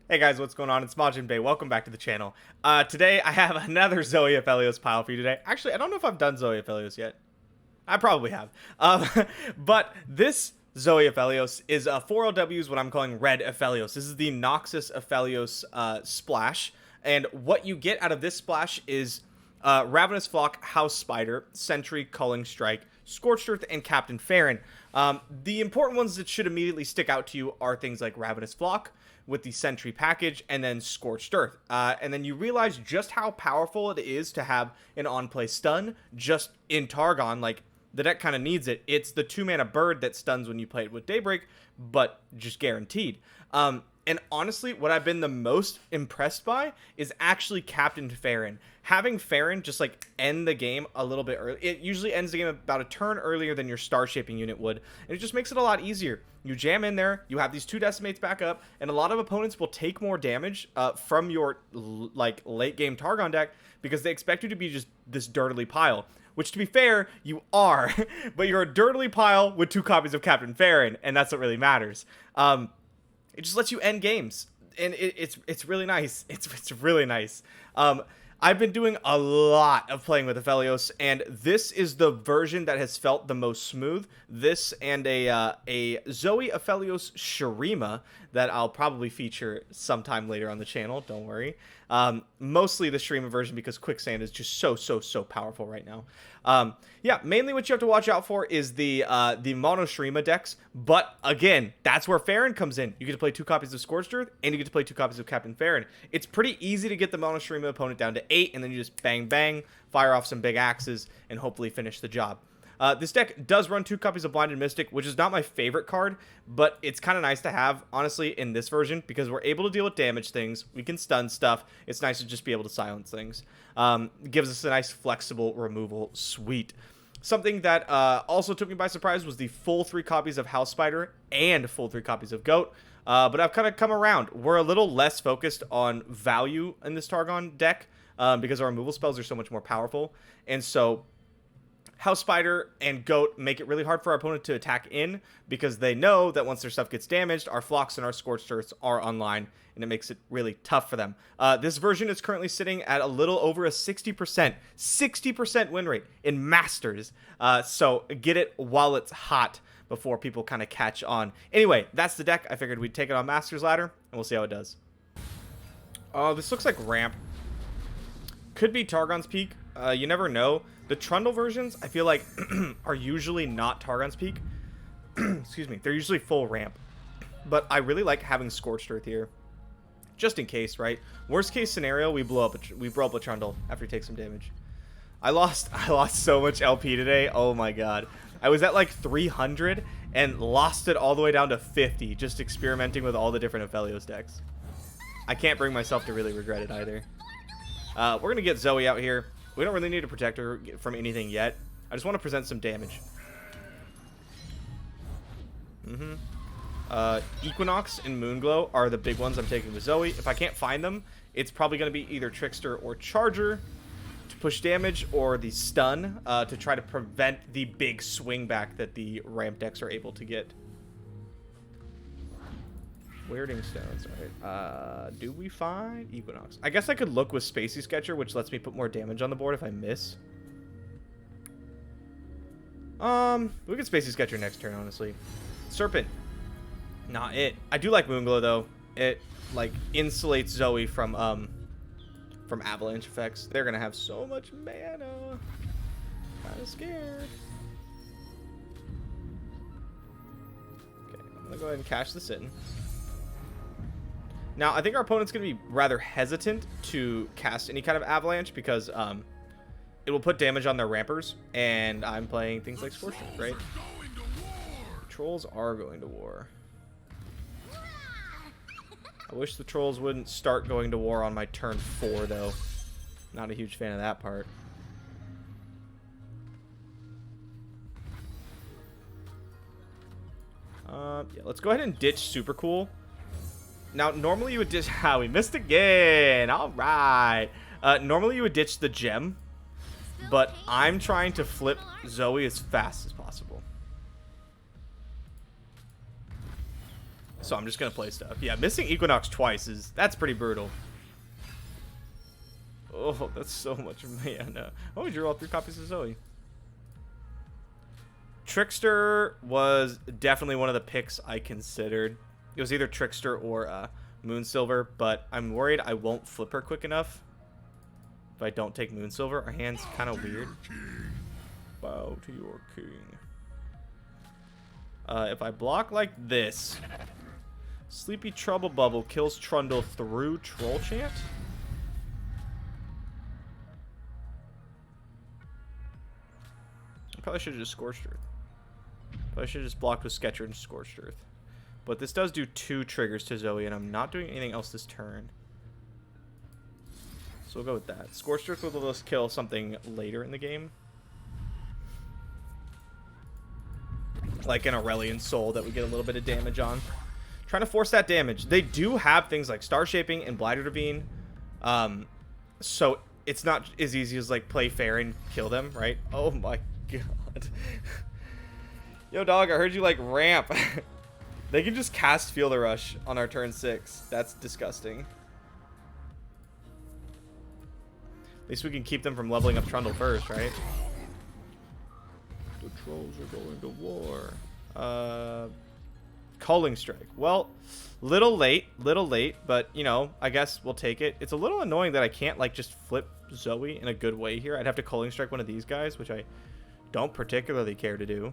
Hey guys, what's going on? It's MajiinBae. Welcome back to the channel. Today I have another Zoe Aphelios pile for you today. Actually, I don't know if I've done Zoe Aphelios yet. I probably have. But this Zoe Aphelios is 4 LWs, what I'm calling Red Aphelios. This is the Noxus Aphelios splash. And what you get out of this splash is Ravenous Flock, House Spider, Sentry, Culling Strike, Scorched Earth, and Captain Farron. The important ones that should immediately stick out to you are things like Ravenous Flock with the Sentry package, and then Scorched Earth. And then you realize just how powerful it is to have an on-play stun just in Targon. Like, the deck kind of needs it. It's the 2-mana bird that stuns when you play it with Daybreak, but just guaranteed. And honestly, what I've been the most impressed by is actually Captain Farron. Having Farron just like end the game a little bit early. It usually ends the game about a turn earlier than your star shaping unit would. And it just makes it a lot easier. You jam in there, you have these 2 decimates back up, and a lot of opponents will take more damage from your like late game Targon deck because they expect you to be just this dirtily pile. Which, to be fair, you are. But you're a dirtily pile with 2 copies of Captain Farron, and that's what really matters. It just lets you end games, and it's really nice. It's really nice. I've been doing a lot of playing with Aphelios, and this is the version that has felt the most smooth. This and a Zoe Aphelios Shurima that I'll probably feature sometime later on the channel. Don't worry. Mostly the Shurima version because Quicksand is just so powerful right now. Yeah, mainly what you have to watch out for is the mono Shurima decks, but again, that's where Farron comes in. You get to play 2 copies of Scorched Earth, and you get to play 2 copies of Captain Farron. It's pretty easy to get the mono Shurima opponent down to 8, and then you just bang bang, fire off some big axes, and hopefully finish the job. This deck does run 2 copies of Blinded Mystic, which is not my favorite card, but it's kind of nice to have, honestly, in this version, because we're able to deal with damage things, we can stun stuff, it's nice to just be able to silence things. Gives us a nice flexible removal suite. Something that also took me by surprise was the full 3 copies of House Spider and full 3 copies of Goat. But I've kind of come around. We're a little less focused on value in this Targon deck because our removal spells are so much more powerful. And so House Spider and Goat make it really hard for our opponent to attack in because they know that once their stuff gets damaged, our Flocks and our Scorched Earths are online, and it makes it really tough for them. This version is currently sitting at a little over a 60% win rate in Masters. So get it while it's hot before people kind of catch on. Anyway, that's the deck. I figured we'd take it on Masters ladder, and we'll see how it does. Oh, this looks like Ramp. Could be Targon's Peak. You never know. The Trundle versions, I feel like, are usually not Targon's Peak. Excuse me. They're usually full ramp. But I really like having Scorched Earth here. Just in case, right? Worst case scenario, we blow up a Trundle after he takes some damage. I lost so much LP today. Oh my god. I was at like 300 and lost it all the way down to 50 just experimenting with all the different Aphelios decks. I can't bring myself to really regret it either. We're going to get Zoe out here. We don't really need to protect her from anything yet. I just want to present some damage. Equinox and Moonglow are the big ones I'm taking with Zoe. If I can't find them, it's probably going to be either Trickster or Charger to push damage, or the Stun to try to prevent the big swing back that the ramp decks are able to get. Weirding Stones, alright. Do we find Equinox? I guess I could look with Spacey Sketcher, which lets me put more damage on the board if I miss. We could Spacey Sketcher next turn, honestly. Serpent. Not it. I do like Moonglow, though. It, like, insulates Zoe from avalanche effects. They're gonna have so much mana. Kinda scared. Okay, I'm gonna go ahead and cash this in. Now, I think our opponent's going to be rather hesitant to cast any kind of Avalanche because it will put damage on their Rampers, and I'm playing things like Scorched Earth, right? Trolls are going to war. I wish the Trolls wouldn't start going to war on my turn 4, though. Not a huge fan of that part. Yeah, let's go ahead and ditch Super Cool. Now, normally you would ditch... Ah, we missed again. All right. Normally you would ditch the gem, but I'm trying to flip Zoe as fast as possible. So I'm just gonna play stuff. Yeah, missing Equinox twice that's pretty brutal. Oh, that's so much mana. Oh, we drew all 3 copies of Zoe. Trickster was definitely one of the picks I considered. It was either Trickster or Moonsilver, but I'm worried I won't flip her quick enough if I don't take Moonsilver. Our hand's kind of weird. Bow to your king. If I block like this, Sleepy Trouble Bubble kills Trundle through Troll Chant. I probably should have just Scorched Earth. Probably should have just blocked with Sketcher and Scorched Earth. But this does do 2 triggers to Zoe, and I'm not doing anything else this turn. So we'll go with that. Scorched Earth will let us kill something later in the game. Like an Aurelian Soul that we get a little bit of damage on. Trying to force that damage. They do have things like Star Shaping and Blighted Ravine. So it's not as easy as like play fair and kill them, right? Oh my god. Yo dog, I heard you like ramp. They can just cast Feel the Rush on our turn 6. That's disgusting. At least we can keep them from leveling up Trundle first, right? The trolls are going to war. Culling Strike. Well, little late, but you know, I guess we'll take it. It's a little annoying that I can't like just flip Zoe in a good way here. I'd have to Culling Strike one of these guys, which I don't particularly care to do.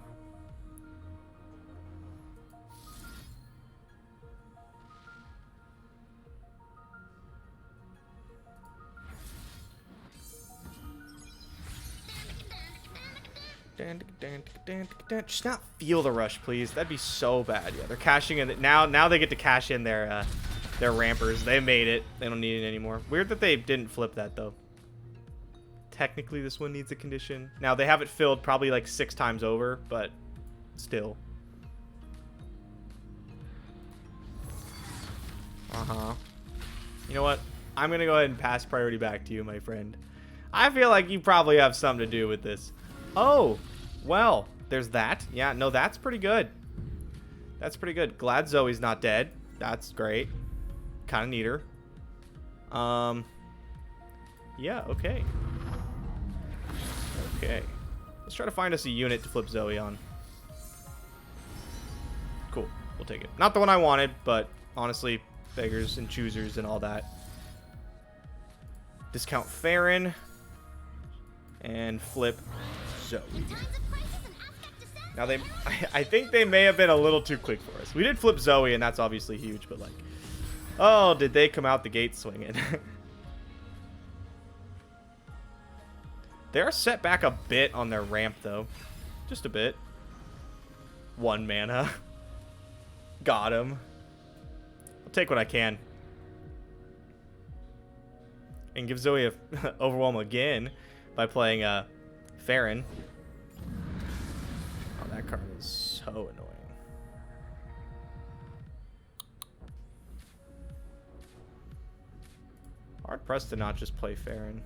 Just not Feel the Rush, please. That'd be so bad. Yeah, they're cashing in. Now they get to cash in their rampers. They made it. They don't need it anymore. Weird that they didn't flip that, though. Technically, this one needs a condition. Now, they have it filled probably like 6 times over, but still. You know what? I'm going to go ahead and pass priority back to you, my friend. I feel like you probably have something to do with this. Oh, well, there's that. Yeah, no, that's pretty good. That's pretty good. Glad Zoe's not dead. That's great. Kind of neater. Yeah, okay. Okay. Let's try to find us a unit to flip Zoe on. Cool. We'll take it. Not the one I wanted, but honestly, beggars and choosers and all that. Discount Farron. And flip Zoe. Now I think they may have been a little too quick for us. We did flip Zoe, and that's obviously huge, but like, oh, did they come out the gate swinging? They are set back a bit on their ramp, though. Just a bit. 1 mana. Got him. I'll take what I can. And give Zoe a Overwhelm again by playing Farron. Oh, that card is so annoying. Hard pressed to not just play Farron.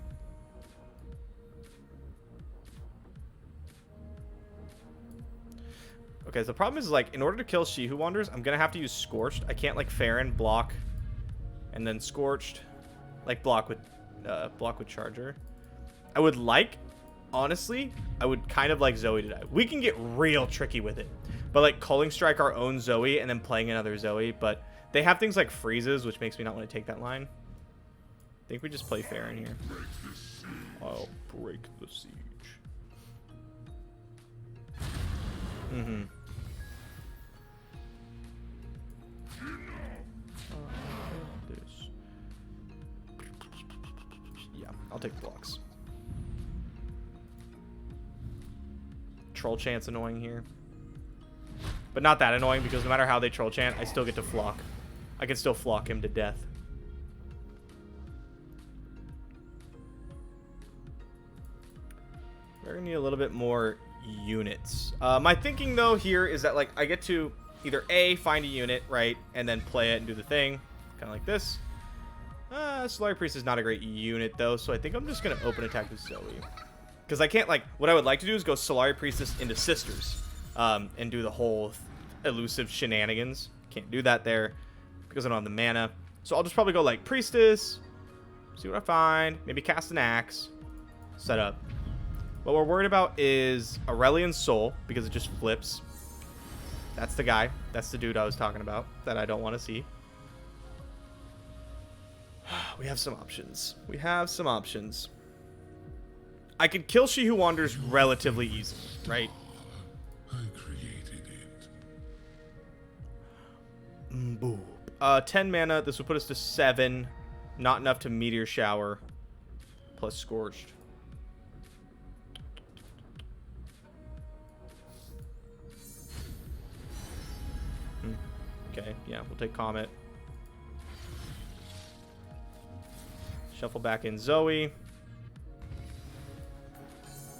Okay, so the problem is, like, in order to kill She Who Wanders, I'm gonna have to use Scorched. I can't, like, Farron block and then Scorched, like, block with Charger. I would like, honestly, I would kind of like Zoe to die. We can get real tricky with it, but like Culling Strike our own Zoe and then playing another Zoe. But they have things like freezes, which makes me not want to take that line. I think we just play Farron here. I'll break the siege. Yeah, I'll take the blocks. Troll Chant's annoying here. But not that annoying, because no matter how they Troll Chant, I still get to flock. I can still flock him to death. We're gonna need a little bit more units. My thinking, though, here is that, like, I get to either A, find a unit, right, and then play it and do the thing. Kind of like this. Solari Priest is not a great unit, though, so I think I'm just gonna open attack with Zoe. Because I can't, like, what I would like to do is go Solari Priestess into Sisters, and do the whole elusive shenanigans. Can't do that there because I don't have the mana. So I'll just probably go like Priestess, see what I find, maybe cast an Axe, set up. What we're worried about is Aurelion Soul because it just flips. That's the guy. That's the dude I was talking about that I don't want to see. We have some options. We have some options. I could kill She Who Wanders relatively easily, right? I created it. Boom. 10 mana. This would put us to 7. Not enough to Meteor Shower. Plus Scorched. Okay, yeah, we'll take Comet. Shuffle back in Zoe.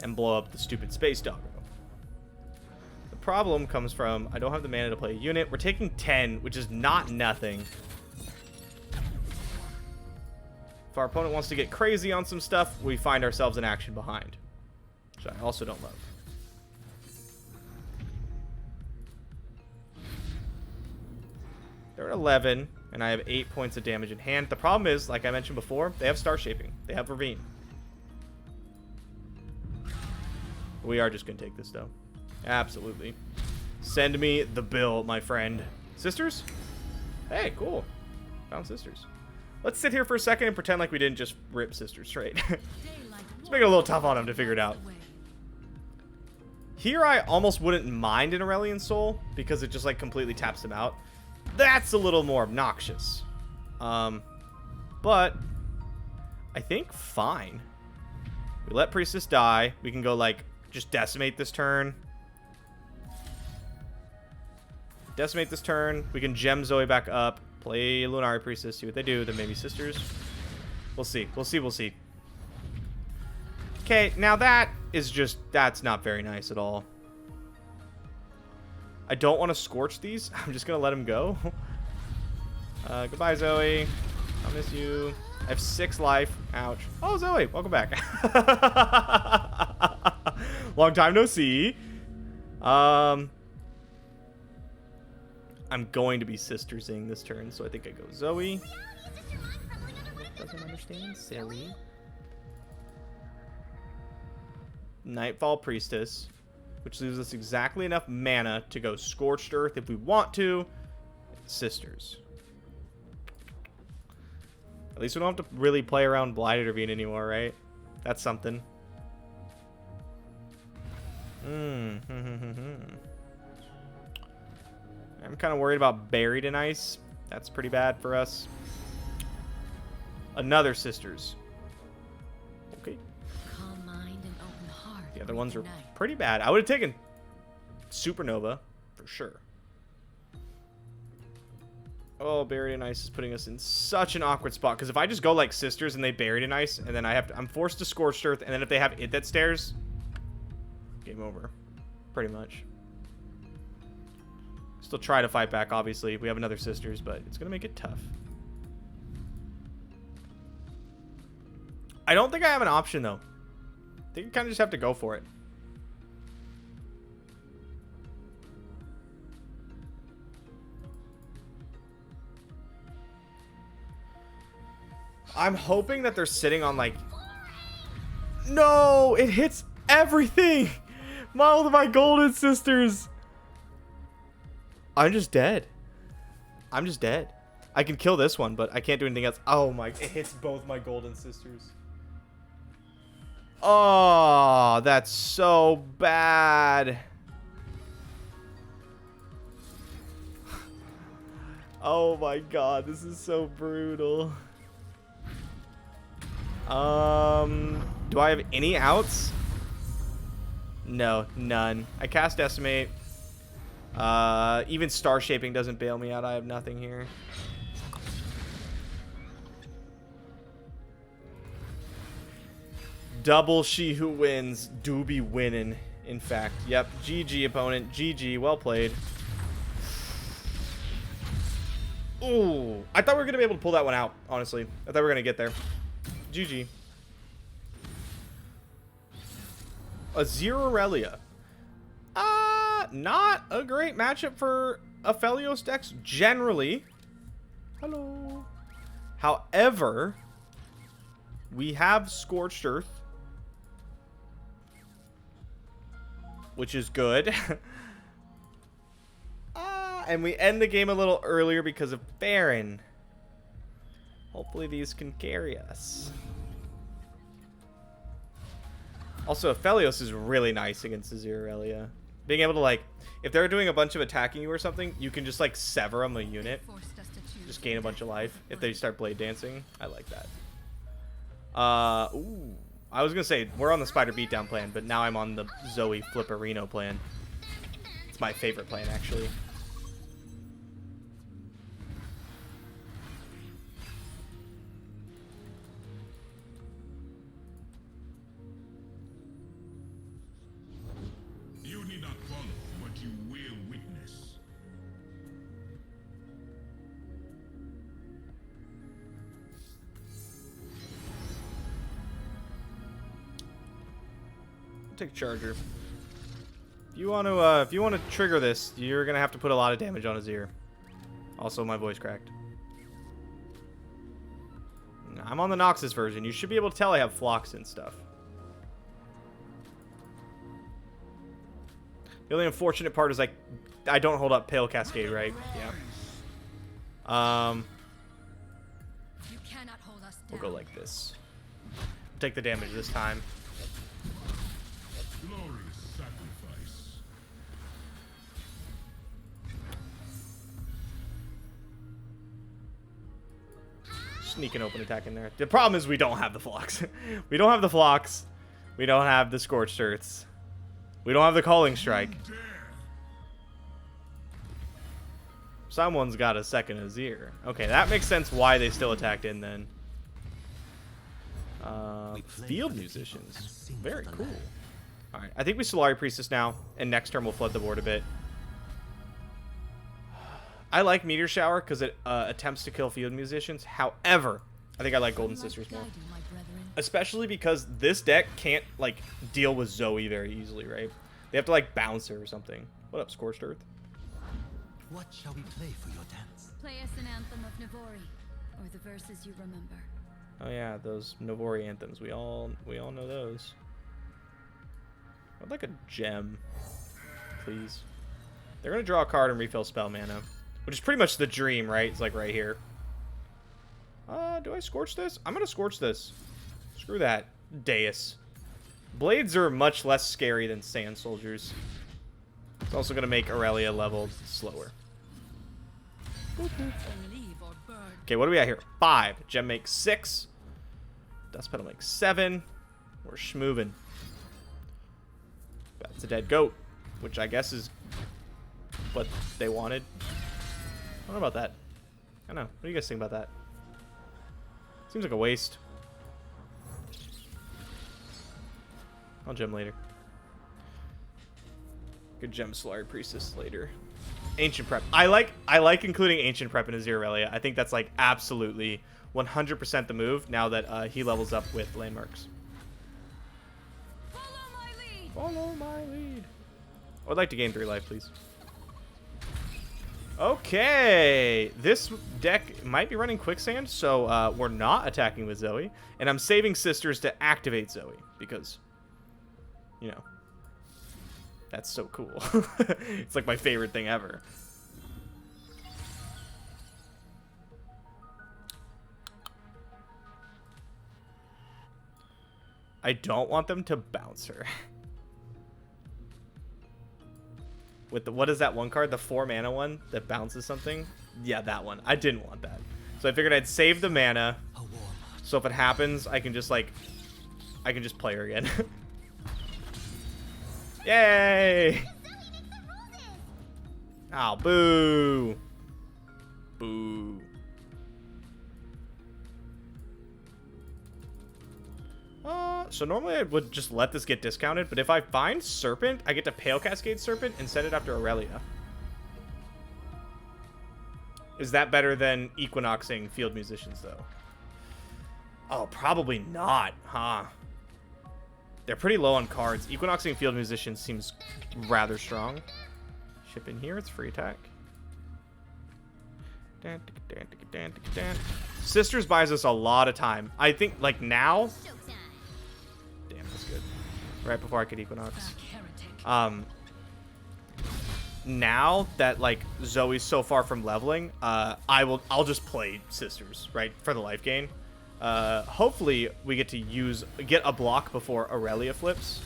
And blow up the stupid Space Doggo. The problem comes from I don't have the mana to play a unit. We're taking 10, which is not nothing. If our opponent wants to get crazy on some stuff, we find ourselves in action behind. Which I also don't love. They're at 11, and I have 8 points of damage in hand. The problem is, like I mentioned before, they have Star Shaping. They have Ravine. We are just going to take this, though. Absolutely. Send me the bill, my friend. Sisters? Hey, cool. Found Sisters. Let's sit here for a second and pretend like we didn't just rip Sisters straight. Let's make it a little tough on them to figure it out. Here, I almost wouldn't mind an Aurelion Soul because it just, like, completely taps them out. That's a little more obnoxious. But I think fine. We let Priestess die. We can go, like, just decimate this turn. Decimate this turn. We can gem Zoe back up. Play Lunari Priestess. See what they do. Then maybe Sisters. We'll see. We'll see. We'll see. Okay, now that is just... That's not very nice at all. I don't want to Scorch these. I'm just going to let them go. Goodbye, Zoe. I'll miss you. I have 6 life. Ouch. Oh, Zoe. Welcome back. Long time no see. I'm going to be Sistersing this turn, so I think I go Zoe. Doesn't understand. Silly. Nightfall Priestess. Which leaves us exactly enough mana to go Scorched Earth if we want to. Sisters. At least we don't have to really play around Blighted Ravine anymore, right? That's something. I'm kind of worried about Buried in Ice. That's pretty bad for us. Another Sisters. Okay. Calm mind and open heart. The other ones are pretty bad. I would have taken Supernova for sure. Oh, Buried in Ice is putting us in such an awkward spot. Because if I just go like Sisters and they Buried in Ice, and then I'm forced to Scorched Earth, and then if they have it that stares, game over. Pretty much. Still try to fight back, obviously. We have another Sisters, but it's going to make it tough. I don't think I have an option, though. I think you kind of just have to go for it. I'm hoping that they're sitting on, like... No! It hits everything! All of my golden sisters! I'm just dead. I'm just dead. I can kill this one, but I can't do anything else. Oh my... It hits both my golden sisters. Oh, that's so bad. Oh my god, this is so brutal. Do I have any outs? No, none. I cast Decimate. Even Star Shaping doesn't bail me out. I have nothing here. Double She Who Wins. Do be winning, in fact. Yep. GG, opponent. GG. Well played. Ooh. I thought we were going to be able to pull that one out, honestly. I thought we were going to get there. GG. A 0 Aurelia. Not a great matchup for Aphelios decks generally. Hello. However, we have Scorched Earth, which is good. And we end the game a little earlier because of Farron. Hopefully these can carry us. Also, Aphelios is really nice against Azir Aurelia. Being able to, like, if they're doing a bunch of attacking you or something, you can just, like, sever them a unit. Just gain a bunch of life if they start blade dancing. I like that. Ooh. I was going to say, we're on the Spider Beatdown plan, but now I'm on the Zoe Flipperino plan. It's my favorite plan, actually. You need not follow what you will witness. Take charger. If you want to trigger this, you're gonna have to put a lot of damage on his ear. Also, my voice cracked. I'm on the Noxus version. You should be able to tell I have flocks and stuff. The only unfortunate part is, like, I don't hold up Pale Cascade, right? Yeah. You cannot hold us We'll down. go like this. Take the damage this time. Glorious sacrifice. Sneak an open attack in there. The problem is we don't have the flocks. We don't have the flocks. We don't have the Scorched Earths. We don't have the Calling Strike. Someone's got a second Azir. Okay, that makes sense why they still attacked in then. Field Musicians. Very cool. Alright, I think we Solari Priestess now, and next turn we'll flood the board a bit. I like Meteor Shower because it attempts to kill Field Musicians. However, I think I like Golden Sisters more. Especially because this deck can't, like, deal with Zoe very easily, right? They have to, like, bounce her or something. What up, Scorched Earth? What shall we play for your dance? Play us an anthem of Navori, or the verses you remember. Oh yeah, those Navori anthems. We all know those. I'd like a gem, please. They're gonna draw a card and refill spell mana, which is pretty much the dream, right? It's like right here. Do I Scorch this? I'm gonna Scorch this. Screw that. Deus. Blades are much less scary than Sand Soldiers. It's also gonna make Aurelia leveled slower. Okay, what do we got here? 5. Gem makes 6. Dust Petal makes 7. We're schmoovin'. That's a dead goat, which I guess is what they wanted. I don't know about that. I don't know. What do you guys think about that? Seems like a waste. I'll gem later. Good gem Solari Priestess later. Ancient Prep. I like including Ancient Prep in Azir Aurelia. I think that's like absolutely 100% the move now that he levels up with landmarks. Follow my lead. Follow my lead. I would like to gain 3 life, please. Okay, this deck might be running Quicksand, so we're not attacking with Zoe, and I'm saving Sisters to activate Zoe because, you know, that's so cool. It's like my favorite thing ever. I don't want them to bounce her. With the, what is that one card? The 4 mana one that bounces something? Yeah, that one. I didn't want that. So I figured I'd save the mana. So if it happens, I can just like, I can just play her again. Yay! Oh, boo. Boo. So normally I would just let this get discounted, but if I find Serpent, I get to Pale Cascade Serpent and send it after Aurelia. Is that better than Equinoxing Field Musicians, though? Oh, probably not, huh? They're pretty low on cards. Equinoxing Field Musicians seems rather strong. Ship in here, it's free attack. Sisters buys us a lot of time. I think, like, now... Showtime. Damn, that's good. Right before I could Equinox. Heretic. Now that, like, Zoe's so far from leveling, I'll just play Sisters, right, for the life gain. Hopefully we get to get a block before Aurelia flips.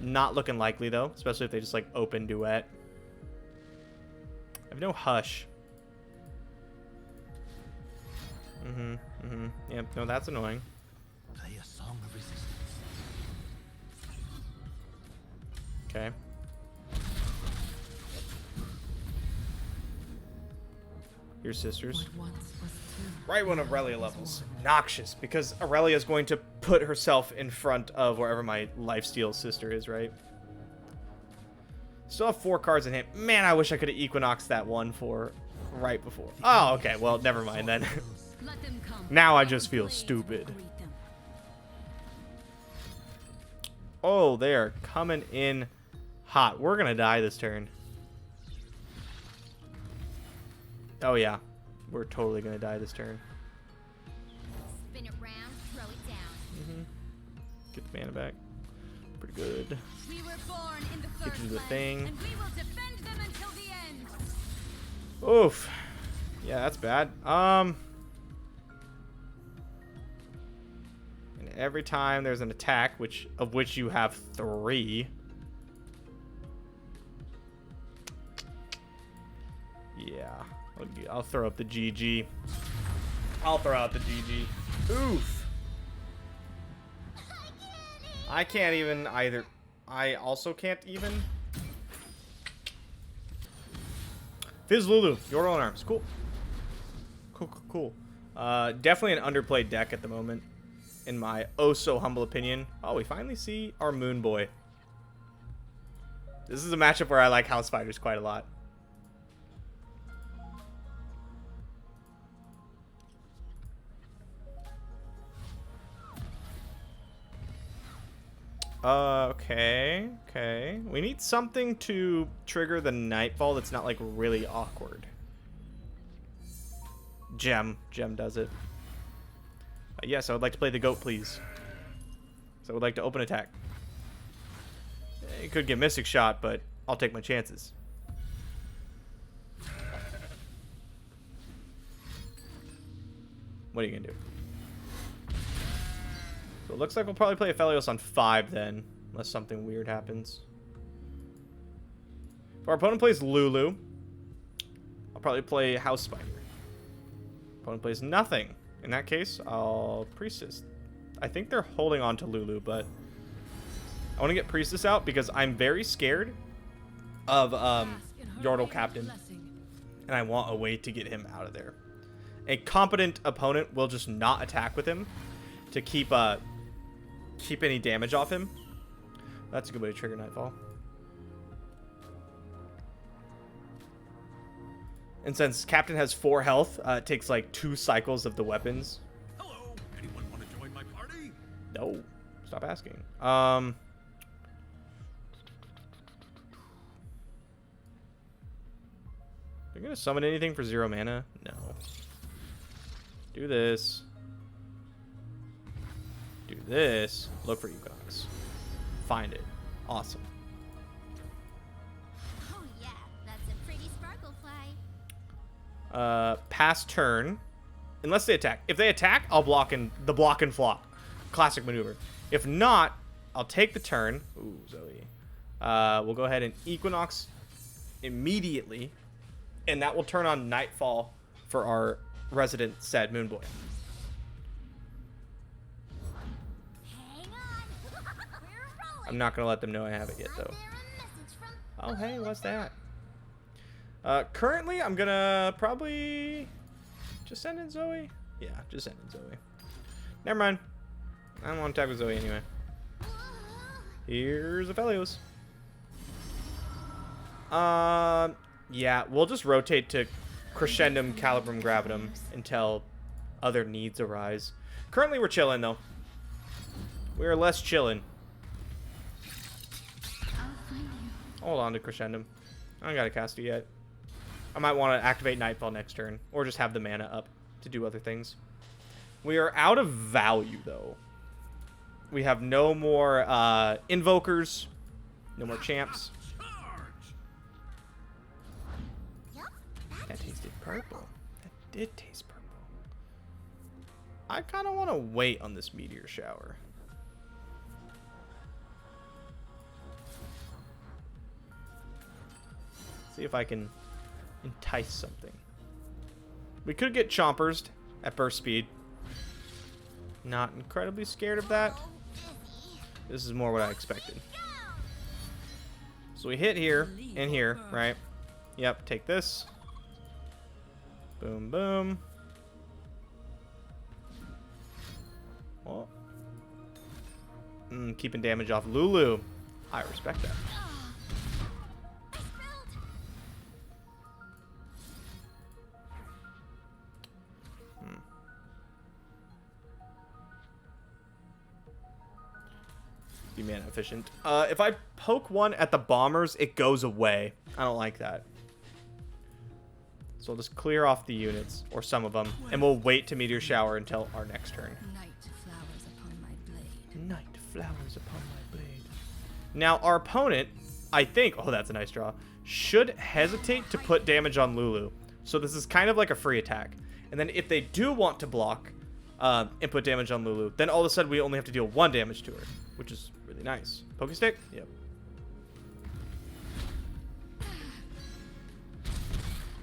Not looking likely, though, especially if they just, like, open duet. I have no Hush. Yep, no, that's annoying. Play a song of resistance. Okay. Your Sisters. Right when Aurelia levels. Noxus, because Aurelia is going to put herself in front of wherever my lifesteal sister is, right? Still have 4 cards in hand. Man, I wish I could have Equinoxed that one for right before. Oh, okay. Well, never mind then. Let them come. Now I just feel Blades stupid. will greet them. Oh, they are coming in hot. We're going to die this turn. Oh, yeah. We're totally going to die this turn. Spin it round, throw it down. Get the mana back. Pretty good. We were born in the Get first into the place, thing. and we will defend them until the end. Oof. Yeah, that's bad. And every time there's an attack, of which you have 3. Yeah. I'll throw up the GG. I'll throw out the GG. Oof. I can't even either. I also can't even. Fizz Lulu, your own arms. Cool. Cool. Definitely an underplayed deck at the moment, in my oh so humble opinion. Oh, we finally see our Moon Boy. This is a matchup where I like House Fighters quite a lot. Okay. We need something to trigger the Nightfall that's not, like, really awkward. Gem does it. Yes, I would like to play the goat, please. So I would like to open attack. It could get Mystic Shot, but I'll take my chances. What are you gonna do? So it looks like we'll probably play Aphelios on 5 then, unless something weird happens. If our opponent plays Lulu, I'll probably play House Spider. Opponent plays nothing. In that case, I'll Priestess. I think they're holding on to Lulu, but I want to get Priestess out because I'm very scared of Yordle Captain, and I want a way to get him out of there. A competent opponent will just not attack with him to keep any damage off him. That's a good way to trigger Nightfall. And since Captain has 4 health, it takes like 2 cycles of the weapons. Hello, anyone want to join my party? No, stop asking. They're gonna summon anything for 0 mana? No. Do this. Do this. Look for Equinox. Find it. Awesome. Oh yeah, that's a pretty sparkle fly. Pass turn. Unless they attack. If they attack, I'll block and flop. Classic maneuver. If not, I'll take the turn. Ooh, Zoe. We'll go ahead and Equinox immediately. And that will turn on Nightfall for our resident Sad Moon Boy. Hang on. We're rolling. I'm not going to let them know I have it yet, though. There a message from Oh, hey, what's that? Currently, I'm going to probably just send in Zoe. Yeah, just send in Zoe. Never mind. I don't want to attack with Zoe anyway. Here's Aphelios. Yeah, we'll just rotate to Crescendum, Calibrum, Gravitum until other needs arise. Currently, we're chilling, though. We're less chilling. I'll find you. Hold on to Crescendum. I don't got to cast it yet. I might want to activate Nightfall next turn, or just have the mana up to do other things. We are out of value, though. We have no more invokers, no more champs. That tasted purple. That did taste purple. I kind of want to wait on this meteor shower. See if I can entice something. We could get chompers at burst speed. Not incredibly scared of that. This is more what I expected. So we hit here and here, right? Yep, take this. Boom, boom. Oh. Keeping damage off Lulu. I respect that. Be mana efficient. If I poke one at the bombers, it goes away. I don't like that. So I'll just clear off the units, or some of them, and we'll wait to meteor shower until our next turn. Night flowers upon my blade. Night flowers upon my blade. Now, our opponent, I think, oh, that's a nice draw, should hesitate to put damage on Lulu. So this is kind of like a free attack. And then if they do want to block and put damage on Lulu, then all of a sudden we only have to deal 1 damage to her, which is really nice. Pokestick? Yep.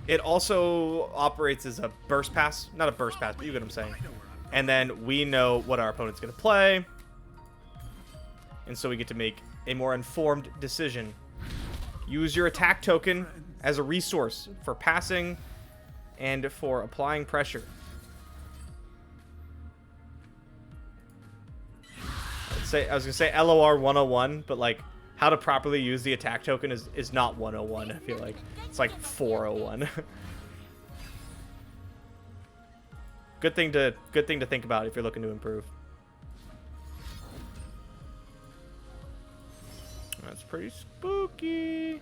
It also operates as a burst pass. Not a burst pass, but you get what I'm saying. And then we know what our opponent's going to play. And so we get to make a more informed decision. Use your attack token as a resource for passing and for applying pressure. I was going to say LOR 101, but like how to properly use the attack token is not 101, I feel like. It's like 401. Good thing to think about if you're looking to improve. That's pretty spooky.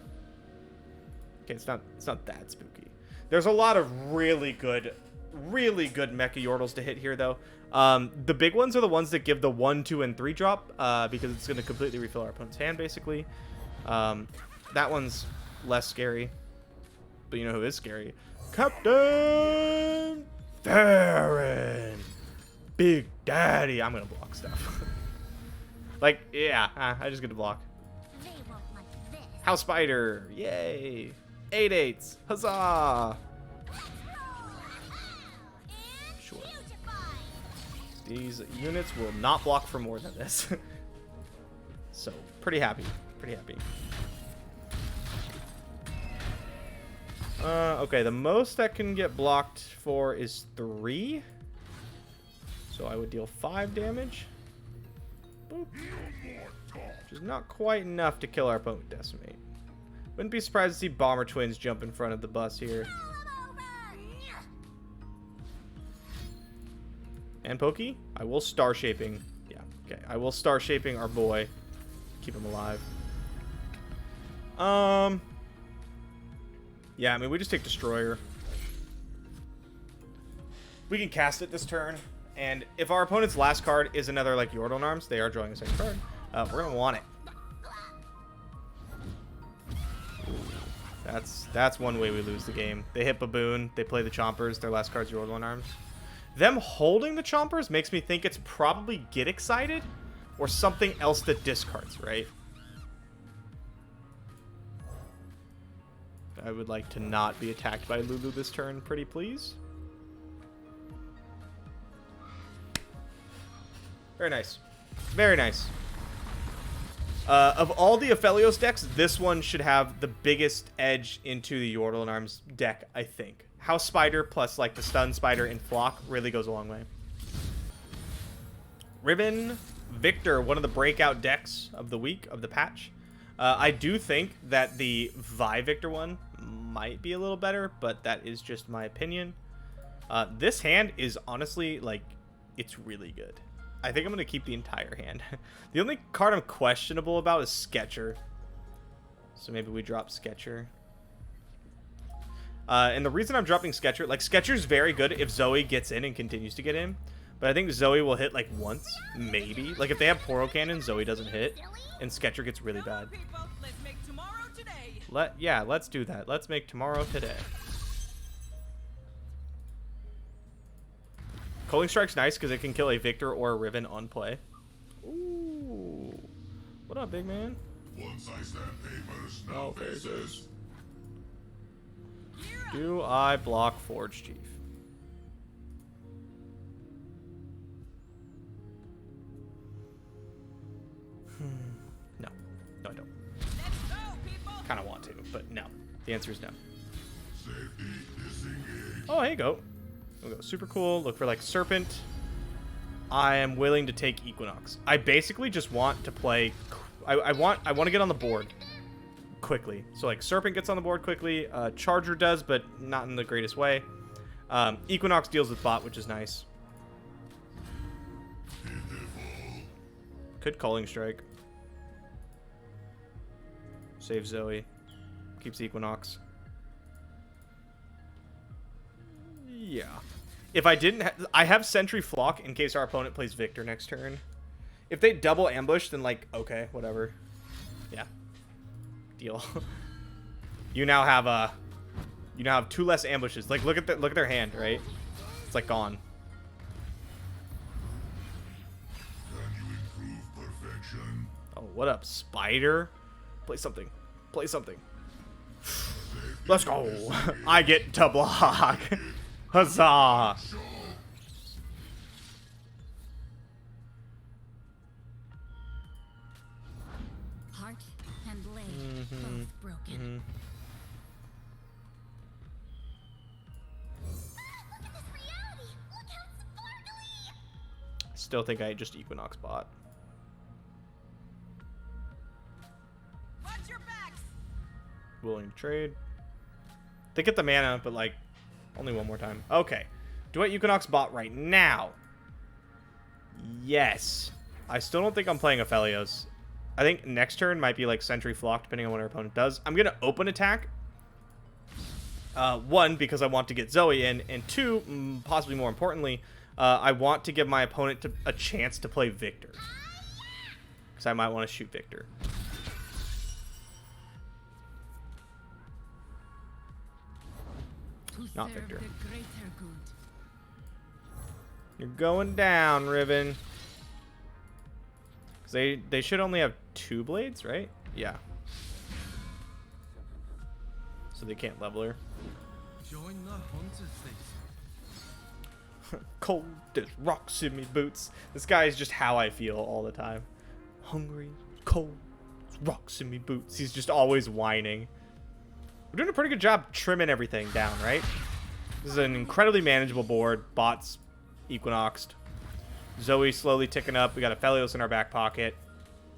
Okay, it's not that spooky. There's a lot of really good mecha yordles to hit here, though. The big ones are the ones that give the 1, 2, and 3 drop, because it's going to completely refill our opponent's hand, basically. That one's less scary. But you know who is scary? Captain Farron! Big Daddy! I'm going to block stuff. Like, yeah, I just get to block. House Spider! Yay! 8/8s! Huzzah! Sure. These units will not block for more than this. So, pretty happy. Pretty happy. Okay, the most that can get blocked for is 3. So I would deal 5 damage. Boop. Which is not quite enough to kill our opponent with Decimate. Wouldn't be surprised to see Bomber Twins jump in front of the bus here. And Pokey, I will Star Shaping. Yeah, okay. I will Star Shaping our boy. Keep him alive. Yeah, I mean, we just take Destroyer. We can cast it this turn. And if our opponent's last card is another, like, Yordle Arms, they are drawing a second card. We're going to want it. That's one way we lose the game. They hit Baboon. They play the Chompers. Their last card's Yordle Arms. Them holding the Chompers makes me think it's probably Get Excited or something else that discards, right? I would like to not be attacked by Lulu this turn, pretty please. Very nice. Very nice. Of all the Aphelios decks, this one should have the biggest edge into the Yordle and Arms deck, I think. House Spider plus like the Stun Spider and Flock really goes a long way. Ribbon Victor, one of the breakout decks of the week, of the patch. I do think that the Vi Victor one might be a little better, but that is just my opinion. This hand is honestly, like, it's really good. I think I'm going to keep the entire hand. The only card I'm questionable about is Sketcher. So maybe we drop Sketcher. And the reason I'm dropping Sketcher, like Sketcher's very good if Zoe gets in and continues to get in. But I think Zoe will hit like once, maybe. Like if they have Poro Cannon, Zoe doesn't hit, and Sketcher gets really bad. Let's do that. Let's make tomorrow today. Culling Strike's nice because it can kill a Victor or a Riven on play. Ooh. What up, big man? Once I stand papers, now faces. Do I block Forge Chief? No. No, I don't. Kind of want to, but no. The answer is no. Safety disengaged. Oh, here you go. We'll go super cool. Look for like Serpent. I am willing to take Equinox. I basically just want to play. I want to get on the board quickly. So like Serpent gets on the board quickly. Charger does, but not in the greatest way. Equinox deals with bot, which is nice. Could Culling Strike. Save Zoe. Keeps Equinox. Yeah. If I didn't... I have Sentry Flock in case our opponent plays Victor next turn. If they double ambush, then like, okay, whatever. Yeah. Deal. You now have 2 less ambushes. Like, look at their hand, right? It's like gone. Can you improve perfection? Oh, what up, Spider? Play something. Play something. Let's go. I get to block. Huzzah. Heart and blade, both broken. Still think I just Equinox bot. Watch your backs. Willing to trade. They get the mana, but like only one more time. Okay. Do I Equinox bot right now? Yes. I still don't think I'm playing Aphelios. I think next turn might be like Sentry Flock, depending on what our opponent does. I'm going to open attack. 1, because I want to get Zoe in. And 2, possibly more importantly, I want to give my opponent a chance to play Victor. Because I might want to shoot Victor. Not Victor. You're going down, Riven. Because they should only have 2 blades, right? Yeah. So they can't level her. Join the hunters this. Cold as rocks in me boots. This guy is just how I feel all the time. Hungry, cold, rocks in me boots. He's just always whining. We're doing a pretty good job trimming everything down, right? This is an incredibly manageable board. Bots Equinoxed. Zoe slowly ticking up. We got Aphelios in our back pocket.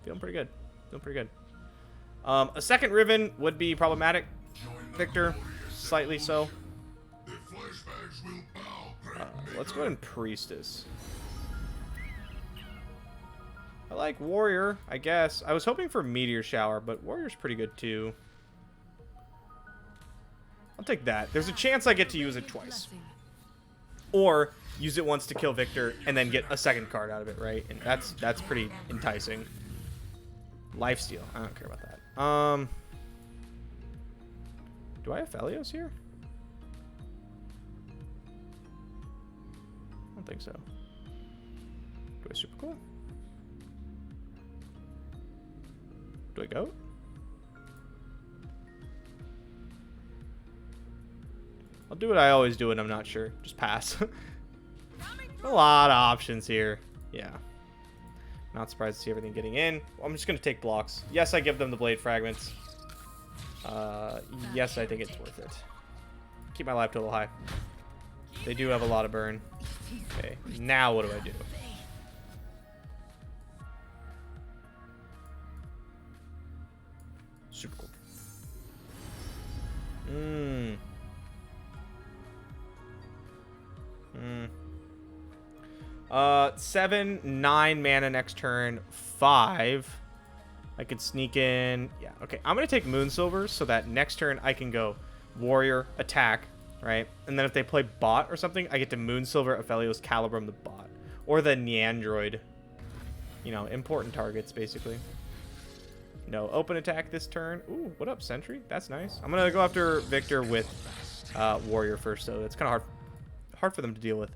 Feeling pretty good. Feeling pretty good. A second Riven would be problematic. Victor, slightly so. Let's go ahead and Priestess. I like Warrior, I guess. I was hoping for Meteor Shower, but Warrior's pretty good too. I'll take that. There's a chance I get to use it twice. Or use it once to kill Victor and then get a second card out of it, right? And that's pretty enticing. Lifesteal. I don't care about that. Do I have Aphelios here? I don't think so. Do I super cool? Do I go? I'll do what I always do when I'm not sure. Just pass. A lot of options here. Yeah. Not surprised to see everything getting in. I'm just going to take blocks. Yes, I give them the blade fragments. Yes, I think it's worth it. Keep my life total high. They do have a lot of burn. Okay, now what do I do? Super cool. 7, 9 mana next turn. 5. I could sneak in. Yeah, okay. I'm going to take Moon Silver so that next turn I can go warrior, attack, right? And then if they play bot or something, I get to Moonsilver, Aphelios, Calibrum the bot. Or the Neandroid. You know, important targets, basically. No open attack this turn. Ooh, what up, Sentry? That's nice. I'm going to go after Victor with Warrior first, so it's kind of hard for them to deal with.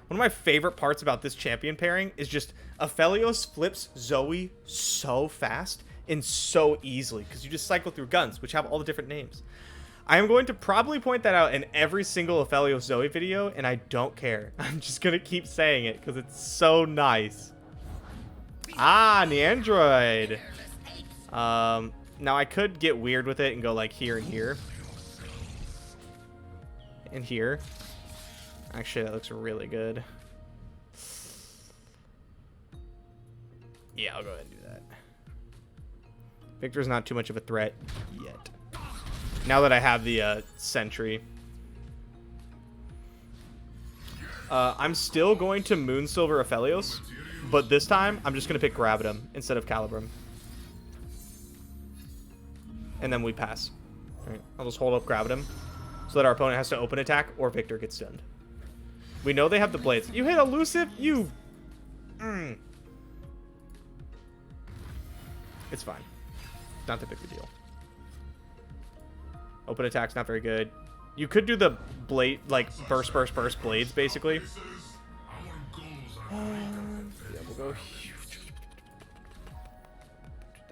One of my favorite parts about this champion pairing is just Aphelios flips Zoe so fast and so easily because you just cycle through guns, which have all the different names. I am going to probably point that out in every single Aphelios Zoe video, and I don't care. I'm just going to keep saying it because it's so nice. Ah, Neandroid. Now I could get weird with it and go like here and here. And here. Actually, that looks really good. Yeah, I'll go ahead and do that. Victor's not too much of a threat yet. Now that I have the sentry. I'm still going to Moonsilver Aphelios, but this time I'm just going to pick Gravitum instead of Calibrum. And then we pass. All right, I'll just hold up Gravitum so that our opponent has to open attack or Victor gets stunned. We know they have the blades. You hit elusive? You... It's fine. Not that big of a deal. Open attack's not very good. You could do the blade, like, burst blades, basically. Yeah, we'll go...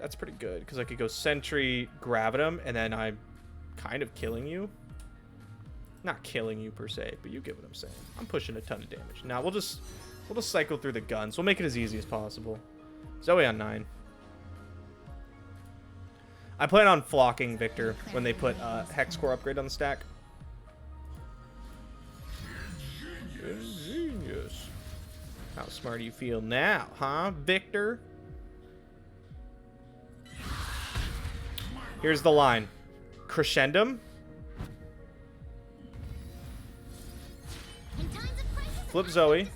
That's pretty good, because I could go Sentry, Gravitum, and then I'm kind of killing you. Not killing you, per se, but you get what I'm saying. I'm pushing a ton of damage. Now, we'll just cycle through the guns. We'll make it as easy as possible. Zoe on 9. I plan on flocking Victor when they put Hex Core upgrade on the stack. Genius. How smart do you feel now, huh, Victor? Here's the line. Crescendum. Flip Zoe.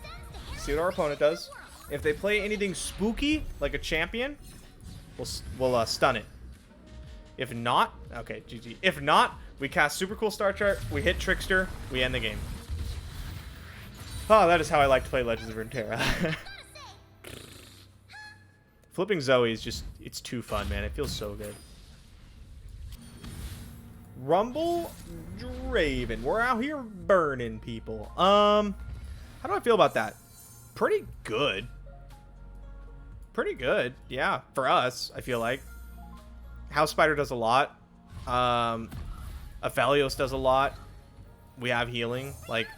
See what our opponent does. If they play anything spooky, like a champion, we'll stun it. If not, okay, GG. If not, we cast Super Cool Star Chart, we hit Trickster, we end the game. Oh, that is how I like to play Legends of Runeterra. Flipping Zoe is just, it's too fun, man. It feels so good. Rumble Draven. We're out here burning people. How do I feel about that? Pretty good. Pretty good. Yeah, for us, I feel like. House Spider does a lot. Aphelios does a lot. We have healing. Like,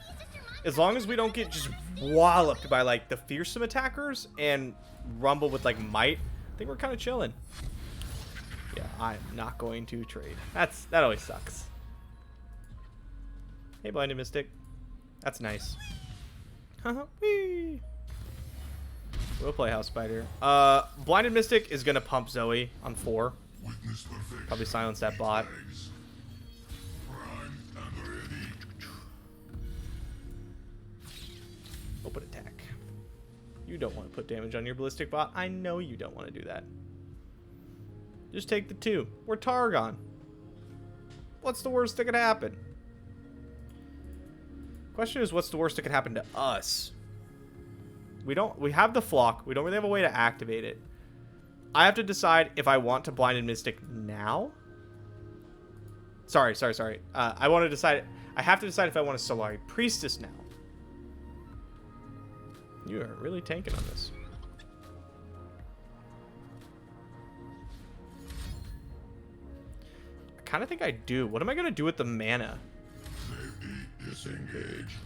as long as we don't get just walloped by, like, the fearsome attackers and Rumble with, like, might, I think we're kind of chilling. Yeah, I'm not going to trade. That always sucks. Hey, Blinded Mystic. That's nice. Whee! We'll play House Spider. Blinded Mystic is going to pump Zoe on 4. Probably silence that bot. Open attack. You don't want to put damage on your ballistic bot. I know you don't want to do that. Just take the 2. We're Targon. What's the worst that could happen? Question is, what's the worst that could happen to us? We have the flock. We don't really have a way to activate it. I have to decide if I want to Blinded Mystic now. Sorry. I want to decide. I have to decide if I want to Solari Priestess now. You are really tanking on this. I kind of think I do. What am I gonna do with the mana? Disengage.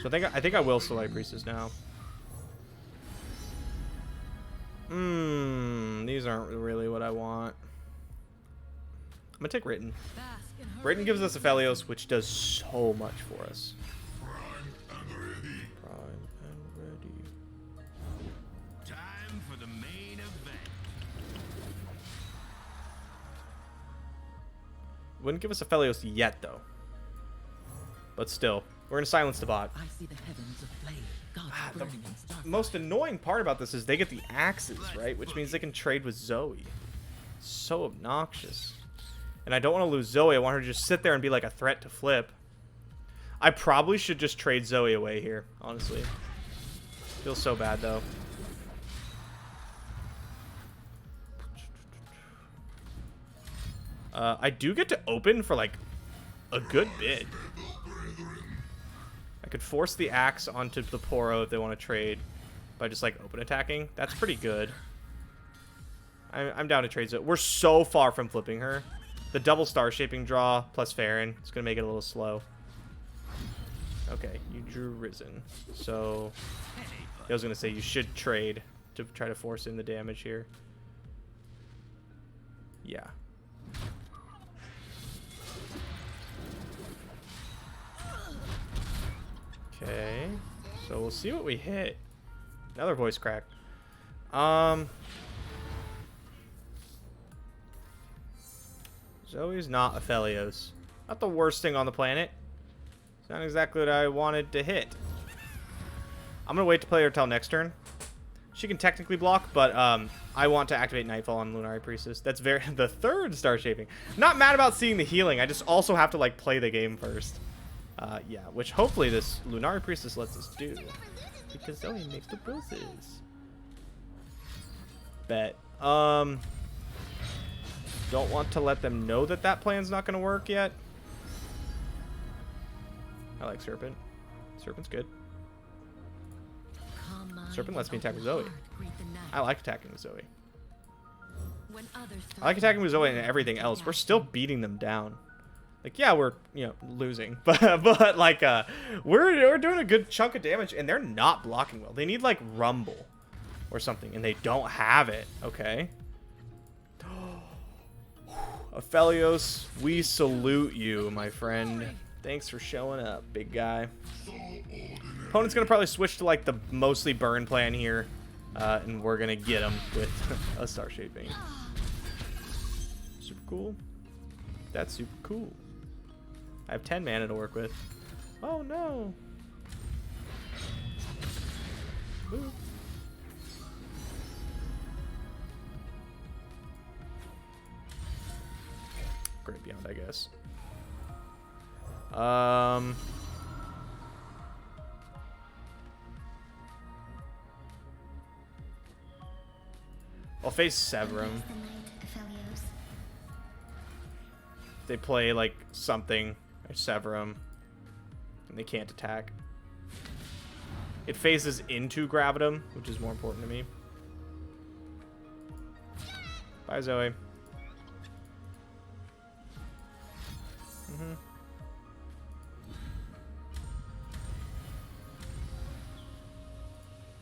So I think I will Solari Priestess now. These aren't really what I want. I'm gonna take Written. Written gives us Aphelios, which does so much for us. Prime and ready. Time for the main event. Wouldn't give us Aphelios yet, though. But still, we're gonna silence the bot. I see the heavens aflame. The most annoying part about this is they get the axes, right? Which means they can trade with Zoe. So obnoxious. And I don't want to lose Zoe. I want her to just sit there and be like a threat to flip. I probably should just trade Zoe away here, honestly. Feels so bad, though. I do get to open for, like, a good bit. I could force the axe onto the Poro if they want to trade by just, like, open attacking. That's pretty good. I'm down to trade Zoe. We're so far from flipping her. The double star shaping draw plus Farron. It's going to make it a little slow. Okay, you drew Risen. So, I was going to say you should trade to try to force in the damage here. Yeah. Okay. So, we'll see what we hit. Another voice crack. Zoe's not Aphelios. Not the worst thing on the planet. It's not exactly what I wanted to hit. I'm going to wait to play her till next turn. She can technically block, but I want to activate Nightfall on Lunari Priestess. That's the third star shaping. Not mad about seeing the healing. I just also have to like play the game first. Yeah, which hopefully this Lunari Priestess lets us do. Because Zoe makes the pulses. Bet. Don't want to let them know that that plan's not going to work yet. I like Serpent. Serpent's good. Serpent lets me attack with Zoe. I like attacking with Zoe. I like attacking with Zoe and everything else. We're still beating them down. Like, yeah, we're, you know, losing. But like, we're doing a good chunk of damage, and they're not blocking well. They need, like, Rumble or something, and they don't have it. Okay. Aphelios, we salute you, my friend. Thanks for showing up, big guy. Opponent's going to probably switch to, like, the mostly burn plan here. And we're going to get him with a star shaping. Super cool. That's super cool. I have 10 mana to work with. Oh, no. Ooh. Great Beyond, I guess. I'll face Severum. They play like something or Severum, and they can't attack. It phases into Gravitum, which is more important to me. Bye, Zoe.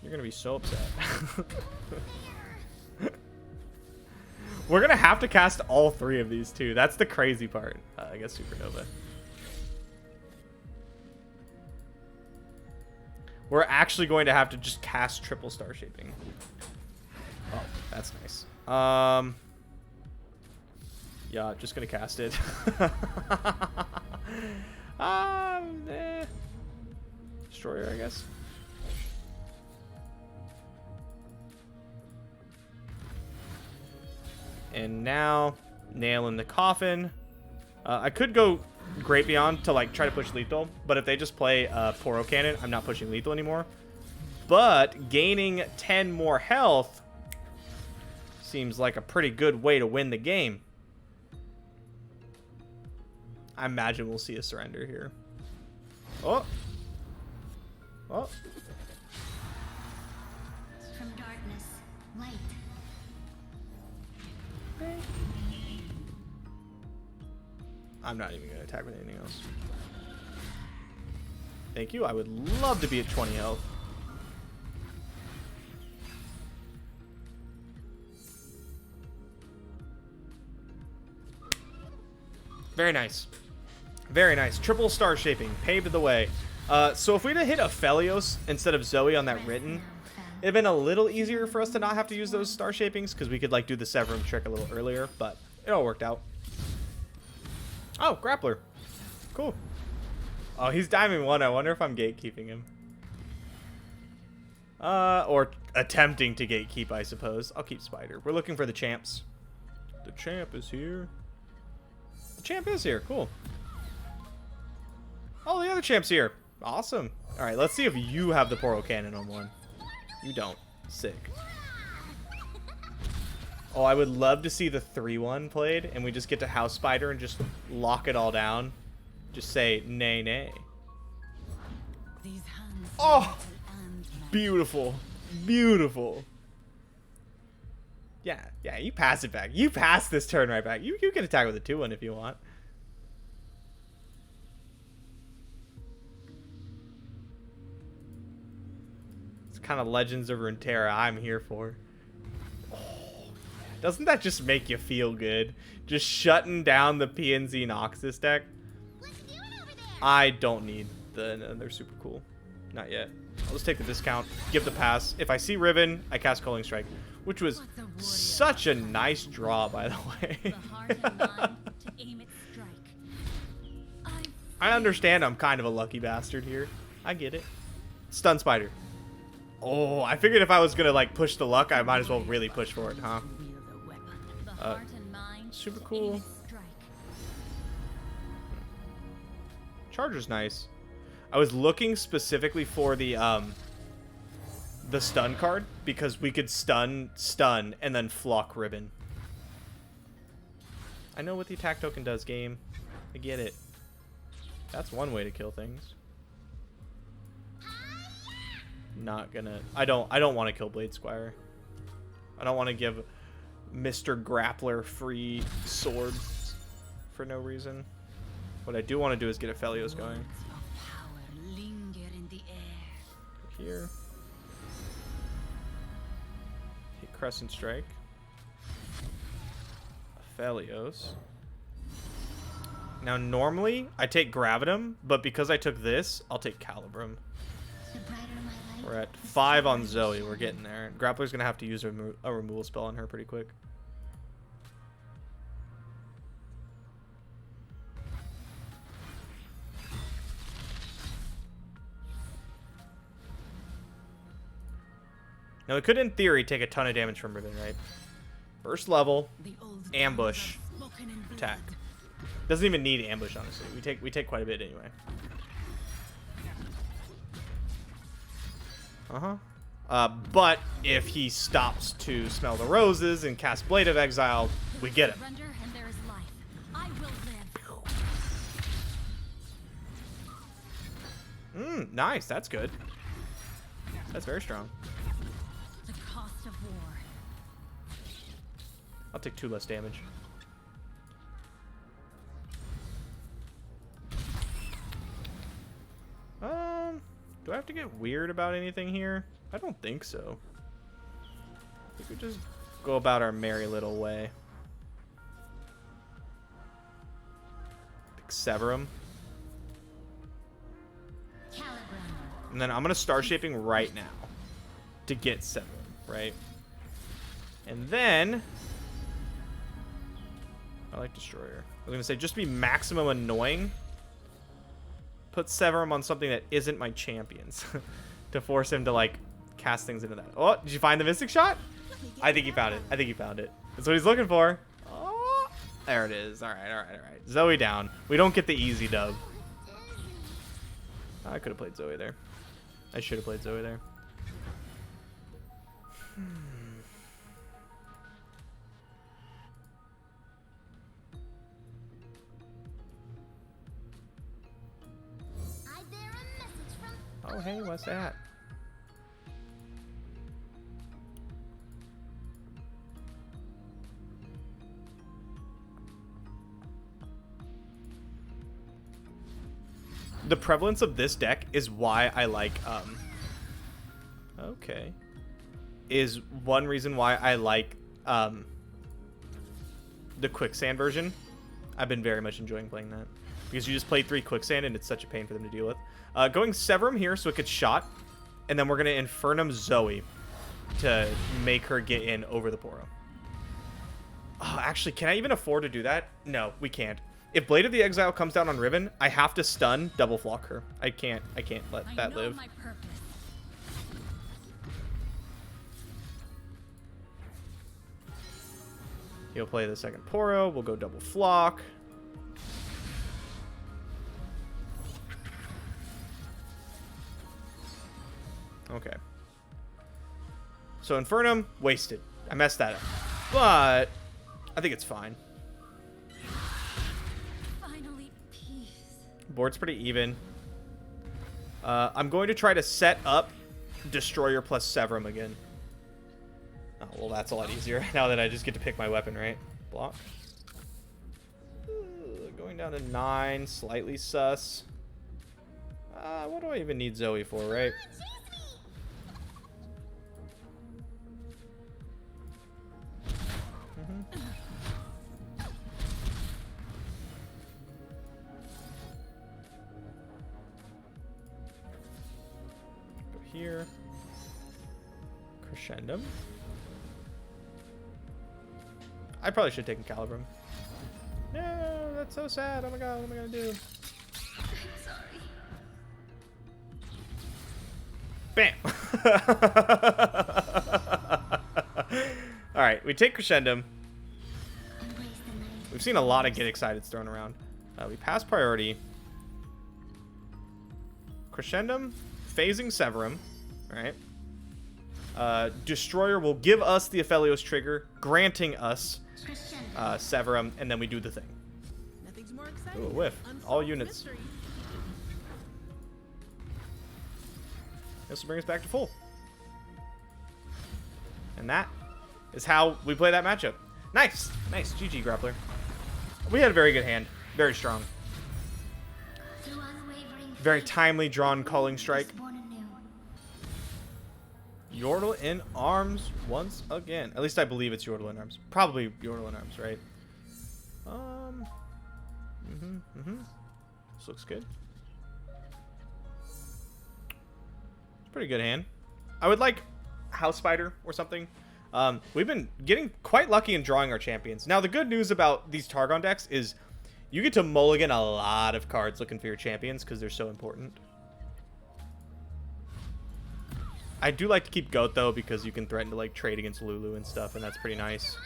You're gonna be so upset. We're gonna have to cast all three of these too. That's the crazy part. I guess Supernova. We're actually going to have to just cast triple star shaping. Oh, that's nice. Yeah, just gonna cast it. Destroyer, I guess. And now, nail in the coffin. I could go Great Beyond to like try to push lethal, but if they just play Poro Cannon, I'm not pushing lethal anymore. But gaining 10 more health seems like a pretty good way to win the game. I imagine we'll see a surrender here. Oh. Oh. From darkness, light. I'm not even going to attack with anything else. Thank you. I would love to be at 20 health. Very nice. Very nice. Triple star shaping. Paved the way. So if we'd have hit Aphelios instead of Zoe on that written, it'd been a little easier for us to not have to use those star shapings because we could like do the Severum trick a little earlier, but it all worked out. Oh, Grappler. Cool. Oh, he's Diamond 1. I wonder if I'm gatekeeping him. Or attempting to gatekeep, I suppose. I'll keep Spider. We're looking for the champs. The champ is here. The champ is here. Cool. Oh, the other champ's here. Awesome. All right, let's see if you have the Poro Cannon on one. You don't. Sick. Oh, I would love to see the 3-1 played, and we just get to House Spider and just lock it all down. Just say, nay, nay. These hands Oh! and magic. Beautiful. Beautiful. Yeah, yeah, you pass it back. You pass this turn right back. You can attack with a 2-1 if you want. It's kind of Legends of Runeterra I'm here for. Doesn't that just make you feel good? Just shutting down the PNZ Noxus deck? I don't need the... they're super cool. Not yet. I'll just take the discount, give the pass. If I see Riven, I cast Culling Strike, which was such a nice draw, by the way. The heart and mind to aim its strike. I understand I'm kind of a lucky bastard here. I get it. Stun Spider. Oh, I figured if I was going to like push the luck, I might as well really push for it, huh? The heart and mind Super to cool. aim its strike. Charger's nice. I was looking specifically for the stun card because we could stun, and then flock Ribbon. I know what the attack token does, game. I get it. That's one way to kill things. Not gonna. I don't want to kill Blade Squire. I don't want to give Mr. Grappler free swords for no reason. What I do want to do is get Aphelios going. Words of power linger in the air. Here. Hit Crescent Strike. Aphelios. Now, normally, I take Gravitum, but because I took this, I'll take Calibrum. We're at 5 on Zoe. We're getting there. Grappler's going to have to use a removal spell on her pretty quick. Now, we could, in theory, take a ton of damage from Ribbon, right? First level, The old ambush, gods are spoken in blood. attack. Doesn't even need ambush, honestly. We take quite a bit anyway. But if he stops to smell the roses and cast Blade of Exile, we get him. Surrender and there is life. I will live. Nice. That's good. That's very strong. The cost of war. I'll take 2 less damage. Do I have to get weird about anything here? I don't think so. I think we just go about our merry little way. Pick Severum. And then I'm going to Star Shaping right now to get Severum, right? And then I like Destroyer. I was going to say just be maximum annoying. Put Severum on something that isn't my champions to force him to like cast things into that. Oh, did you find the Mystic Shot? I think he found it. I think he found it. That's what he's looking for. Oh, there it is. All right, all right, all right. Zoe down. We don't get the easy dub. I could have played Zoe there. I should have played Zoe there. Oh, hey, what's that? The prevalence of this deck is why I like, okay. Is one reason why I like, the Quicksand version. I've been very much enjoying playing that. Because you just play 3 Quicksand and it's such a pain for them to deal with. Going Severum here so it gets shot. And then we're going to Infernum Zoe to make her get in over the Poro. Oh, actually, can I even afford to do that? No, we can't. If Blade of the Exile comes down on Riven, I have to stun double flock her. I can't let that live. My purpose. He'll play the second Poro. We'll go double flock. Okay. So Infernum, wasted. I messed that up. But I think it's fine. Finally, peace. Board's pretty even. I'm going to try to set up Destroyer plus Severum again. Oh, well, that's a lot easier now that I just get to pick my weapon, right? Block. Going down to 9, slightly sus. What do I even need Zoe for, right? Go here. Crescendum. I probably should have taken Calibrum. No, that's so sad. Oh my god, what am I gonna do? Sorry. Bam! Alright, we take Crescendum. We've seen a lot of Get Exciteds thrown around. We pass priority. Crescendum, phasing Severum. Alright. Destroyer will give us the Aphelios trigger, granting us Severum, and then we do the thing. Nothing's more exciting. Ooh, a whiff. than All unsolved units. mysteries. This will bring us back to full. And that is how we play that matchup. Nice. Nice. GG, Grappler. We had a very good hand. Very strong. Very timely drawn Calling Strike. Yordle in arms once again. At least I believe it's Yordle in arms. Probably Yordle in arms, right? This looks good. Pretty good hand. I would like House Spider or something. We've been getting quite lucky in drawing our champions. Now, the good news about these Targon decks is you get to mulligan a lot of cards looking for your champions because they're so important. I do like to keep Goat, though, because you can threaten to, like, trade against Lulu and stuff, and that's pretty nice.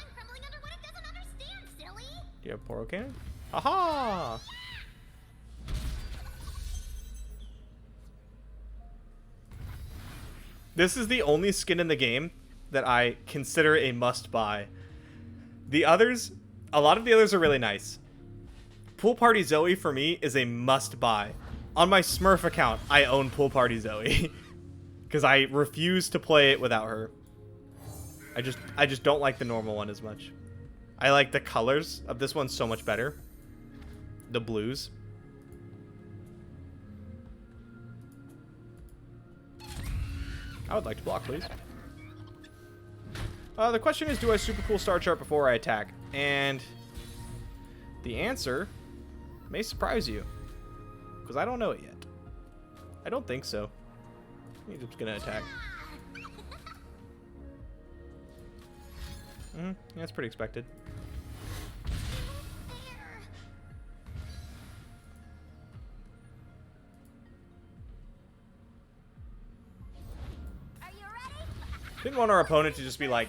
Do you have Poro Cannon? Haha! This is the only skin in the game that I consider a must-buy. The others, a lot of the others are really nice. Pool Party Zoe, for me, is a must-buy. On my Smurf account, I own Pool Party Zoe. Because I refuse to play it without her. I just don't like the normal one as much. I like the colors of this one so much better. The blues. I would like to block, please. The question is, do I super cool star chart before I attack? And the answer may surprise you. Because I don't know it yet. I don't think so. He's just gonna attack. That's pretty expected. Are you ready? Didn't want our opponent to just be like,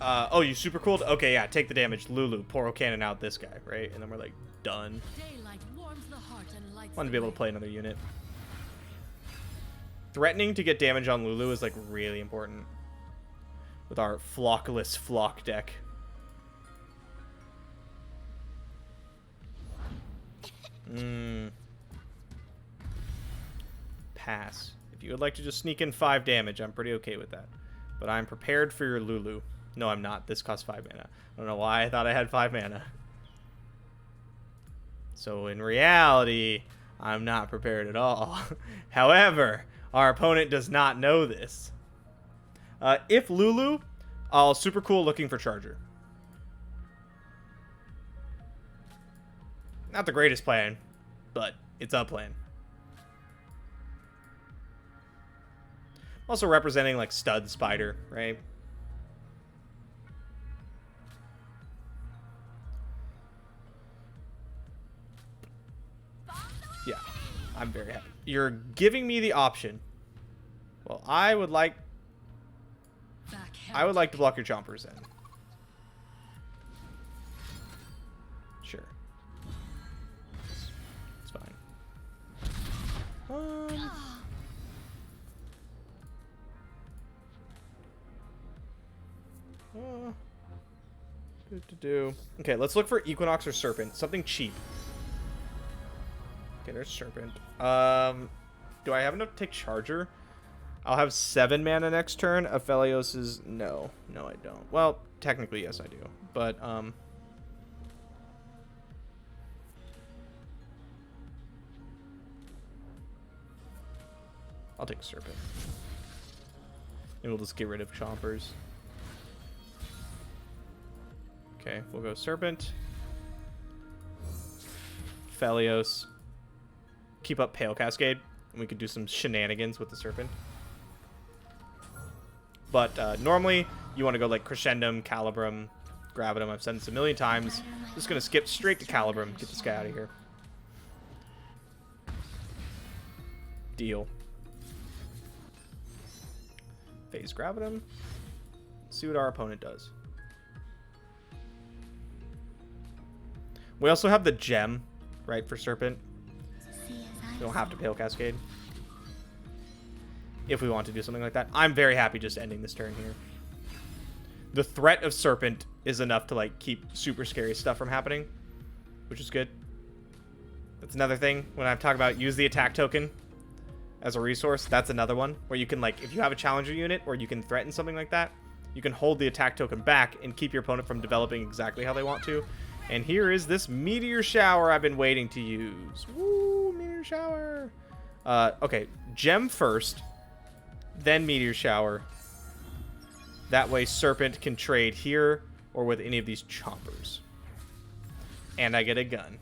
oh, you super cooled? Okay, yeah, take the damage. Lulu, Poro Cannon out this guy, right? And then we're like, done. Daylight warms the heart and lights Want to the be able way. to play another unit. Threatening to get damage on Lulu is like really important with our Flockless Flock deck. Pass. If you would like to just sneak in 5 damage, I'm pretty okay with that. But I'm prepared for your Lulu. No, I'm not. This costs 5 mana. I don't know why I thought I had 5 mana. So in reality, I'm not prepared at all. However, our opponent does not know this. If Lulu, I'll super cool looking for Charger. Not the greatest plan, but it's a plan. Also representing like Stud Spider, right? Yeah, I'm very happy. You're giving me the option. Well, I would like to block your Chompers then. Sure. It's fine. Okay, let's look for Equinox or Serpent. Something cheap. Okay, there's Serpent. Do I have enough to take Charger? I'll have 7 mana next turn. Aphelios is... No. No, I don't. Well, technically, yes, I do. But, I'll take a Serpent. And we'll just get rid of Chompers. Okay, we'll go Serpent. Aphelios. Keep up Pale Cascade. And we could do some shenanigans with the Serpent. But normally, you want to go like Crescendum, Calibrum, Gravitum. I've said this a million times. Just going to skip straight to Calibrum. Get this guy out of here. Deal. Phase Gravitum. See what our opponent does. We also have the gem, right, for Serpent. We don't have to Pale Cascade. If we want to do something like that. I'm very happy just ending this turn here. The threat of Serpent is enough to, like, keep super scary stuff from happening, which is good. That's another thing. When I'm talking about use the attack token as a resource, that's another one where you can, like, if you have a challenger unit or you can threaten something like that, you can hold the attack token back and keep your opponent from developing exactly how they want to. And here is this Meteor Shower I've been waiting to use. Woo, Meteor Shower. Okay, Gem first, then Meteor Shower. That way Serpent can trade here or with any of these Chompers. And I get a gun.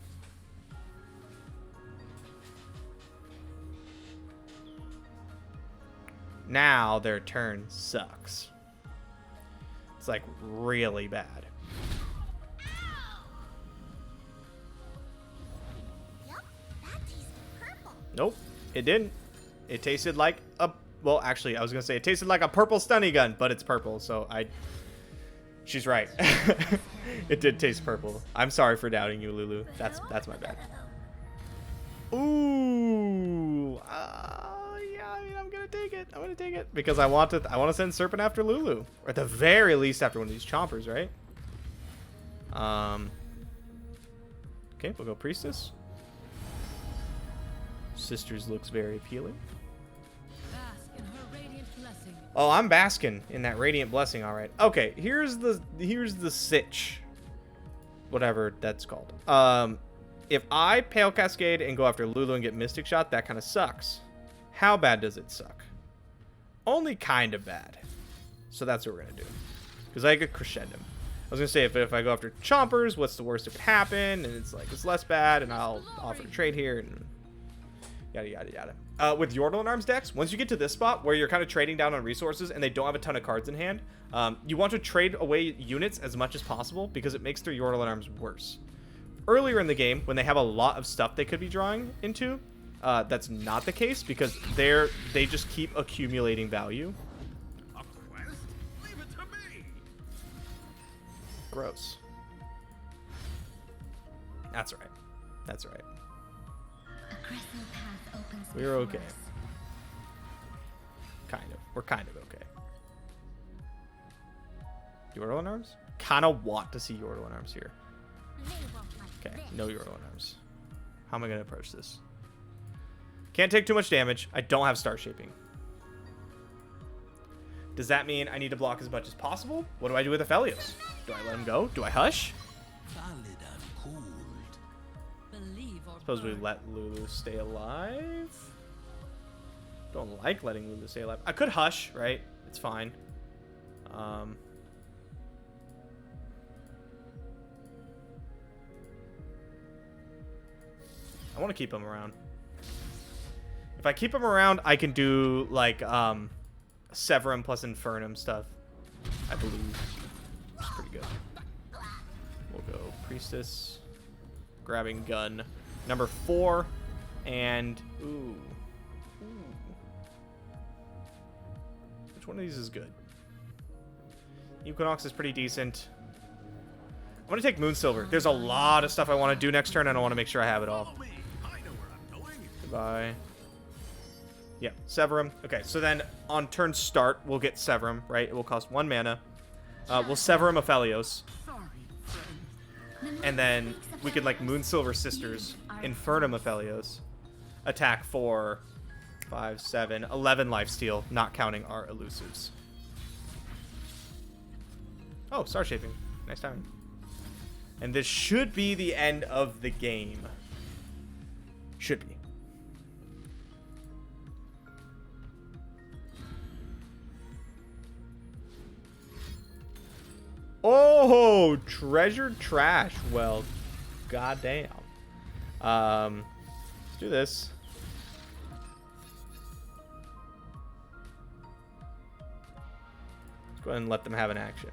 Now their turn sucks. It's like really bad. Nope, it didn't. It tasted like a... Well, actually, I was going to say it tasted like a purple stunning gun, but it's purple, so she's right. It did taste purple. I'm sorry for doubting you, Lulu. That's my bad. Ooh. Yeah, I mean, I'm going to take it. I'm going to take it. Because I want to send Serpent after Lulu. Or at the very least after one of these Chompers, right? Okay, we'll go Priestess. Sisters looks very appealing. Bask in her radiant blessing. Oh, I'm basking in that radiant blessing, all right. Okay, here's the sitch. Whatever that's called. If I Pale Cascade and go after Lulu and get Mystic Shot, that kind of sucks. How bad does it suck? Only kind of bad. So that's what we're going to do. Because I get Crescendum. I was going to say, if I go after Chompers, what's the worst that could happen? And it's like, it's less bad, and I'll offer to trade here, and... yada, yada, yada. With Yordle and Arms decks, once you get to this spot where you're kind of trading down on resources and they don't have a ton of cards in hand, you want to trade away units as much as possible because it makes their Yordle and Arms worse. Earlier in the game, when they have a lot of stuff they could be drawing into, that's not the case because they just keep accumulating value. A quest? Leave it to me. Gross. That's right. That's right. We're okay. Kind of. We're kind of okay. Yordle and Arms? Kind of want to see Yordle and Arms here. Okay, no Yordle and Arms. How am I going to approach this? Can't take too much damage. I don't have Star Shaping. Does that mean I need to block as much as possible? What do I do with Aphelios? Do I let him go? Do I hush? Believe or Suppose we burn. let Lulu stay alive. Don't like letting Lulu stay alive. I could hush, right? It's fine. I want to keep him around. If I keep him around, I can do like Severum plus Infernum stuff. I believe. It's pretty good. We'll go Priestess. Grabbing gun. Number 4. And ooh. Which one of these is good? Equinox is pretty decent. I'm gonna take Moonsilver. There's a lot of stuff I want to do next turn, and I want to make sure I have it all. Follow me. I know where I'm going. Goodbye. Yeah, Severum. Okay, so then on turn start, we'll get Severum, right? It will cost 1 mana. We'll Severum Aphelios. And then we could like Moonsilver Sisters, Infernum Aphelios, attack for 5, 7, 11 lifesteal, not counting our elusives. Oh, Star Shaping. Nice timing. And this should be the end of the game. Should be. Oh, treasured trash. Well, goddamn. Let's do this. Let's go ahead and let them have an action.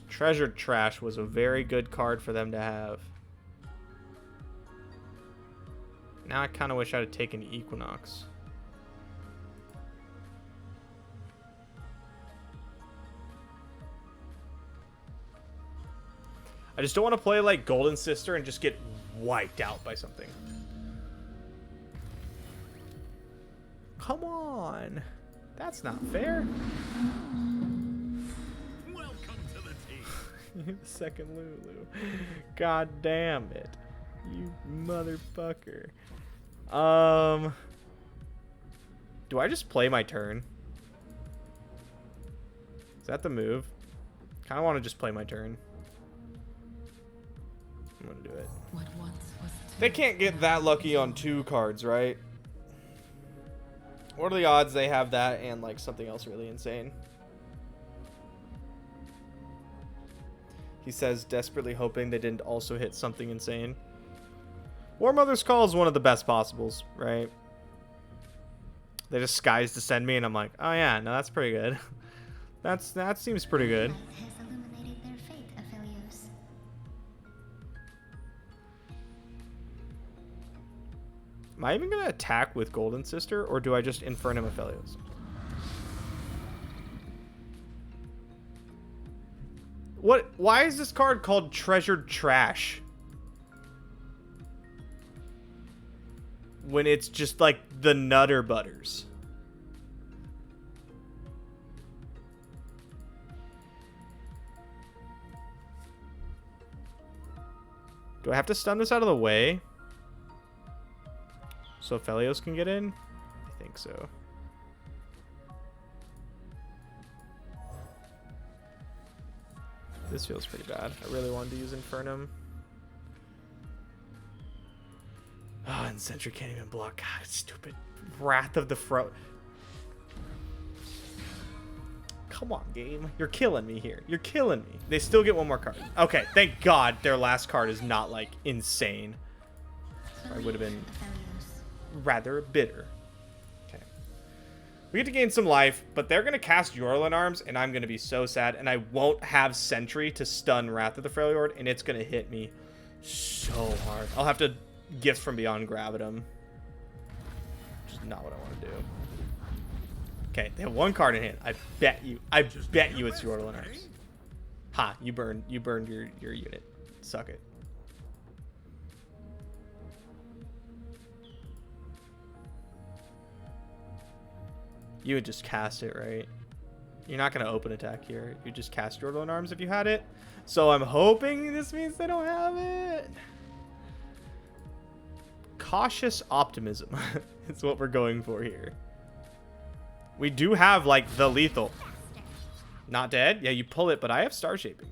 Treasured trash was a very good card for them to have. Now I kind of wish I'd have taken Equinox. I just don't want to play like Golden Sister and just get wiped out by something. Come on. That's not fair. Welcome to the team. The second Lulu. God damn it. You motherfucker. Do I just play my turn? Is that the move? Kind of want to just play my turn. I'm gonna do it. They can't get that lucky on 2 cards, right? What are the odds they have that and like something else really insane? He says, desperately hoping they didn't also hit something insane. War Mother's Call is one of the best possibles, right? They just skies descend me and I'm like, oh yeah, no, that's pretty good. That seems pretty good. Has illuminated their fate, Aphelios. Am I even gonna attack with Golden Sister, or do I just Infernum Aphelios? What? Why is this card called Treasured Trash? When it's just like the Nutter Butters. Do I have to stun this out of the way so Aphelios can get in? I think so. This feels pretty bad. I really wanted to use Infernum. Oh, and Sentry can't even block. God, stupid. Wrath of the Fro. Come on, game. You're killing me here. You're killing me. They still get one more card. Okay, thank God their last card is not, like, insane. I would have been rather bitter. Okay. We get to gain some life, but they're going to cast Yorlin Arms, and I'm going to be so sad. And I won't have Sentry to stun Wrath of the Freljord, and it's going to hit me so hard. I'll have to Gifts from Beyond Gravitum. Which is not what I want to do. Okay, they have 1 card in hand. I bet you it's Yorlin Arms. Ha, you burned your unit. Suck it. You would just cast it, right? You're not going to open attack here. You just cast Yorlin Arms if you had it. So I'm hoping this means they don't have it. Cautious optimism is what we're going for here. We do have, like, the lethal. Not dead? Yeah, you pull it, but I have Star Shaping.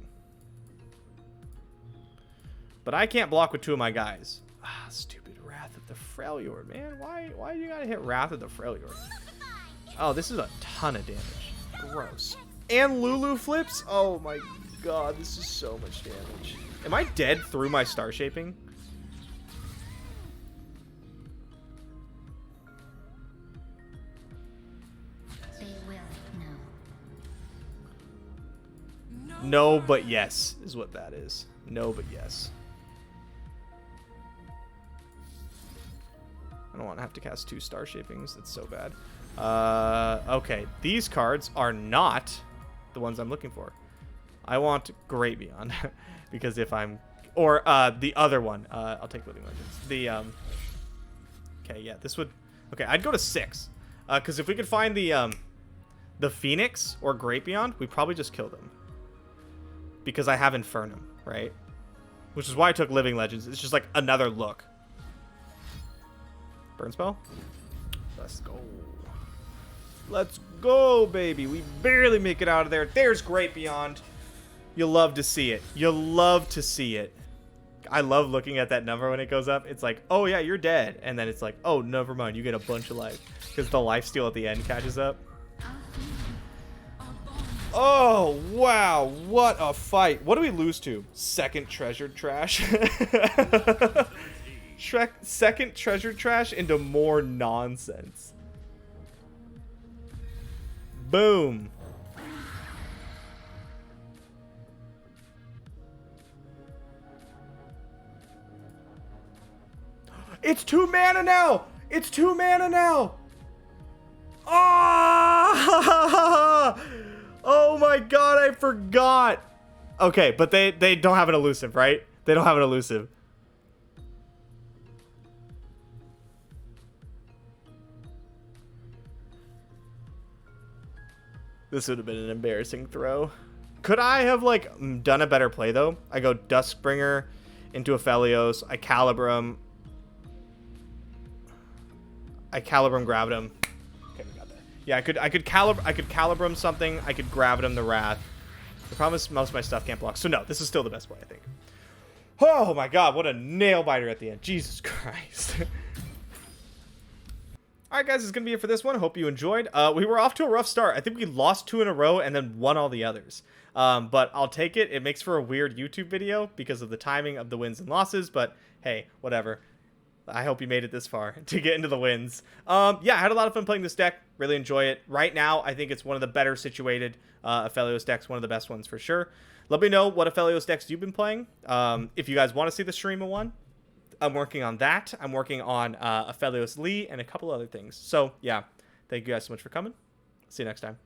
But I can't block with 2 of my guys. Ah, stupid Wrath of the Freljord, man. Why do you gotta hit Wrath of the Freljord? Oh, this is a ton of damage. Gross. And Lulu flips? Oh my god, this is so much damage. Am I dead through my Star Shaping? No, but yes, is what that is. No, but yes. I don't want to have to cast 2 Star Shapings. That's so bad. Okay, these cards are not the ones I'm looking for. I want Great Beyond. Because if I'm... Or the other one. I'll take Living Legends. The... Okay, yeah, this would Okay, I'd go to 6. Because if we could find the Phoenix or Great Beyond, we'd probably just kill them. Because I have Infernum, right? Which is why I took Living Legends. It's just like another look. Burn spell? Let's go. Let's go, baby. We barely make it out of there. There's Great Beyond. You'll love to see it. You'll love to see it. I love looking at that number when it goes up. It's like, oh yeah, you're dead. And then it's like, oh, never mind. You get a bunch of life. Because the lifesteal at the end catches up. Oh, wow. What a fight. What do we lose to? Second treasure trash. Second treasure trash into more nonsense. Boom. It's 2 mana now. It's 2 mana now. Ah! Oh my god, I forgot. Okay, but they don't have an elusive, right? They don't have an elusive. This would have been an embarrassing throw. Could I have, like, done a better play, though? I go Duskbringer into Aphelios. I Calibrum. I Calibrum Gravitum. Okay, we got there. Yeah, I could Calibrum something. I could Gravitum the Wrath. The problem is most of my stuff can't block. So no, this is still the best play, I think. Oh my god, what a nail biter at the end. Jesus Christ. Alright guys, this is going to be it for this one. Hope you enjoyed. We were off to a rough start. I think we lost 2 in a row and then won all the others. But I'll take it. It makes for a weird YouTube video because of the timing of the wins and losses. But hey, whatever. I hope you made it this far to get into the wins. Yeah, I had a lot of fun playing this deck. Really enjoy it. Right now, I think it's one of the better situated Aphelios decks. One of the best ones for sure. Let me know what Aphelios decks you've been playing. If you guys want to see the stream of one, I'm working on that. I'm working on Aphelios Lee and a couple other things. So, yeah, thank you guys so much for coming. See you next time.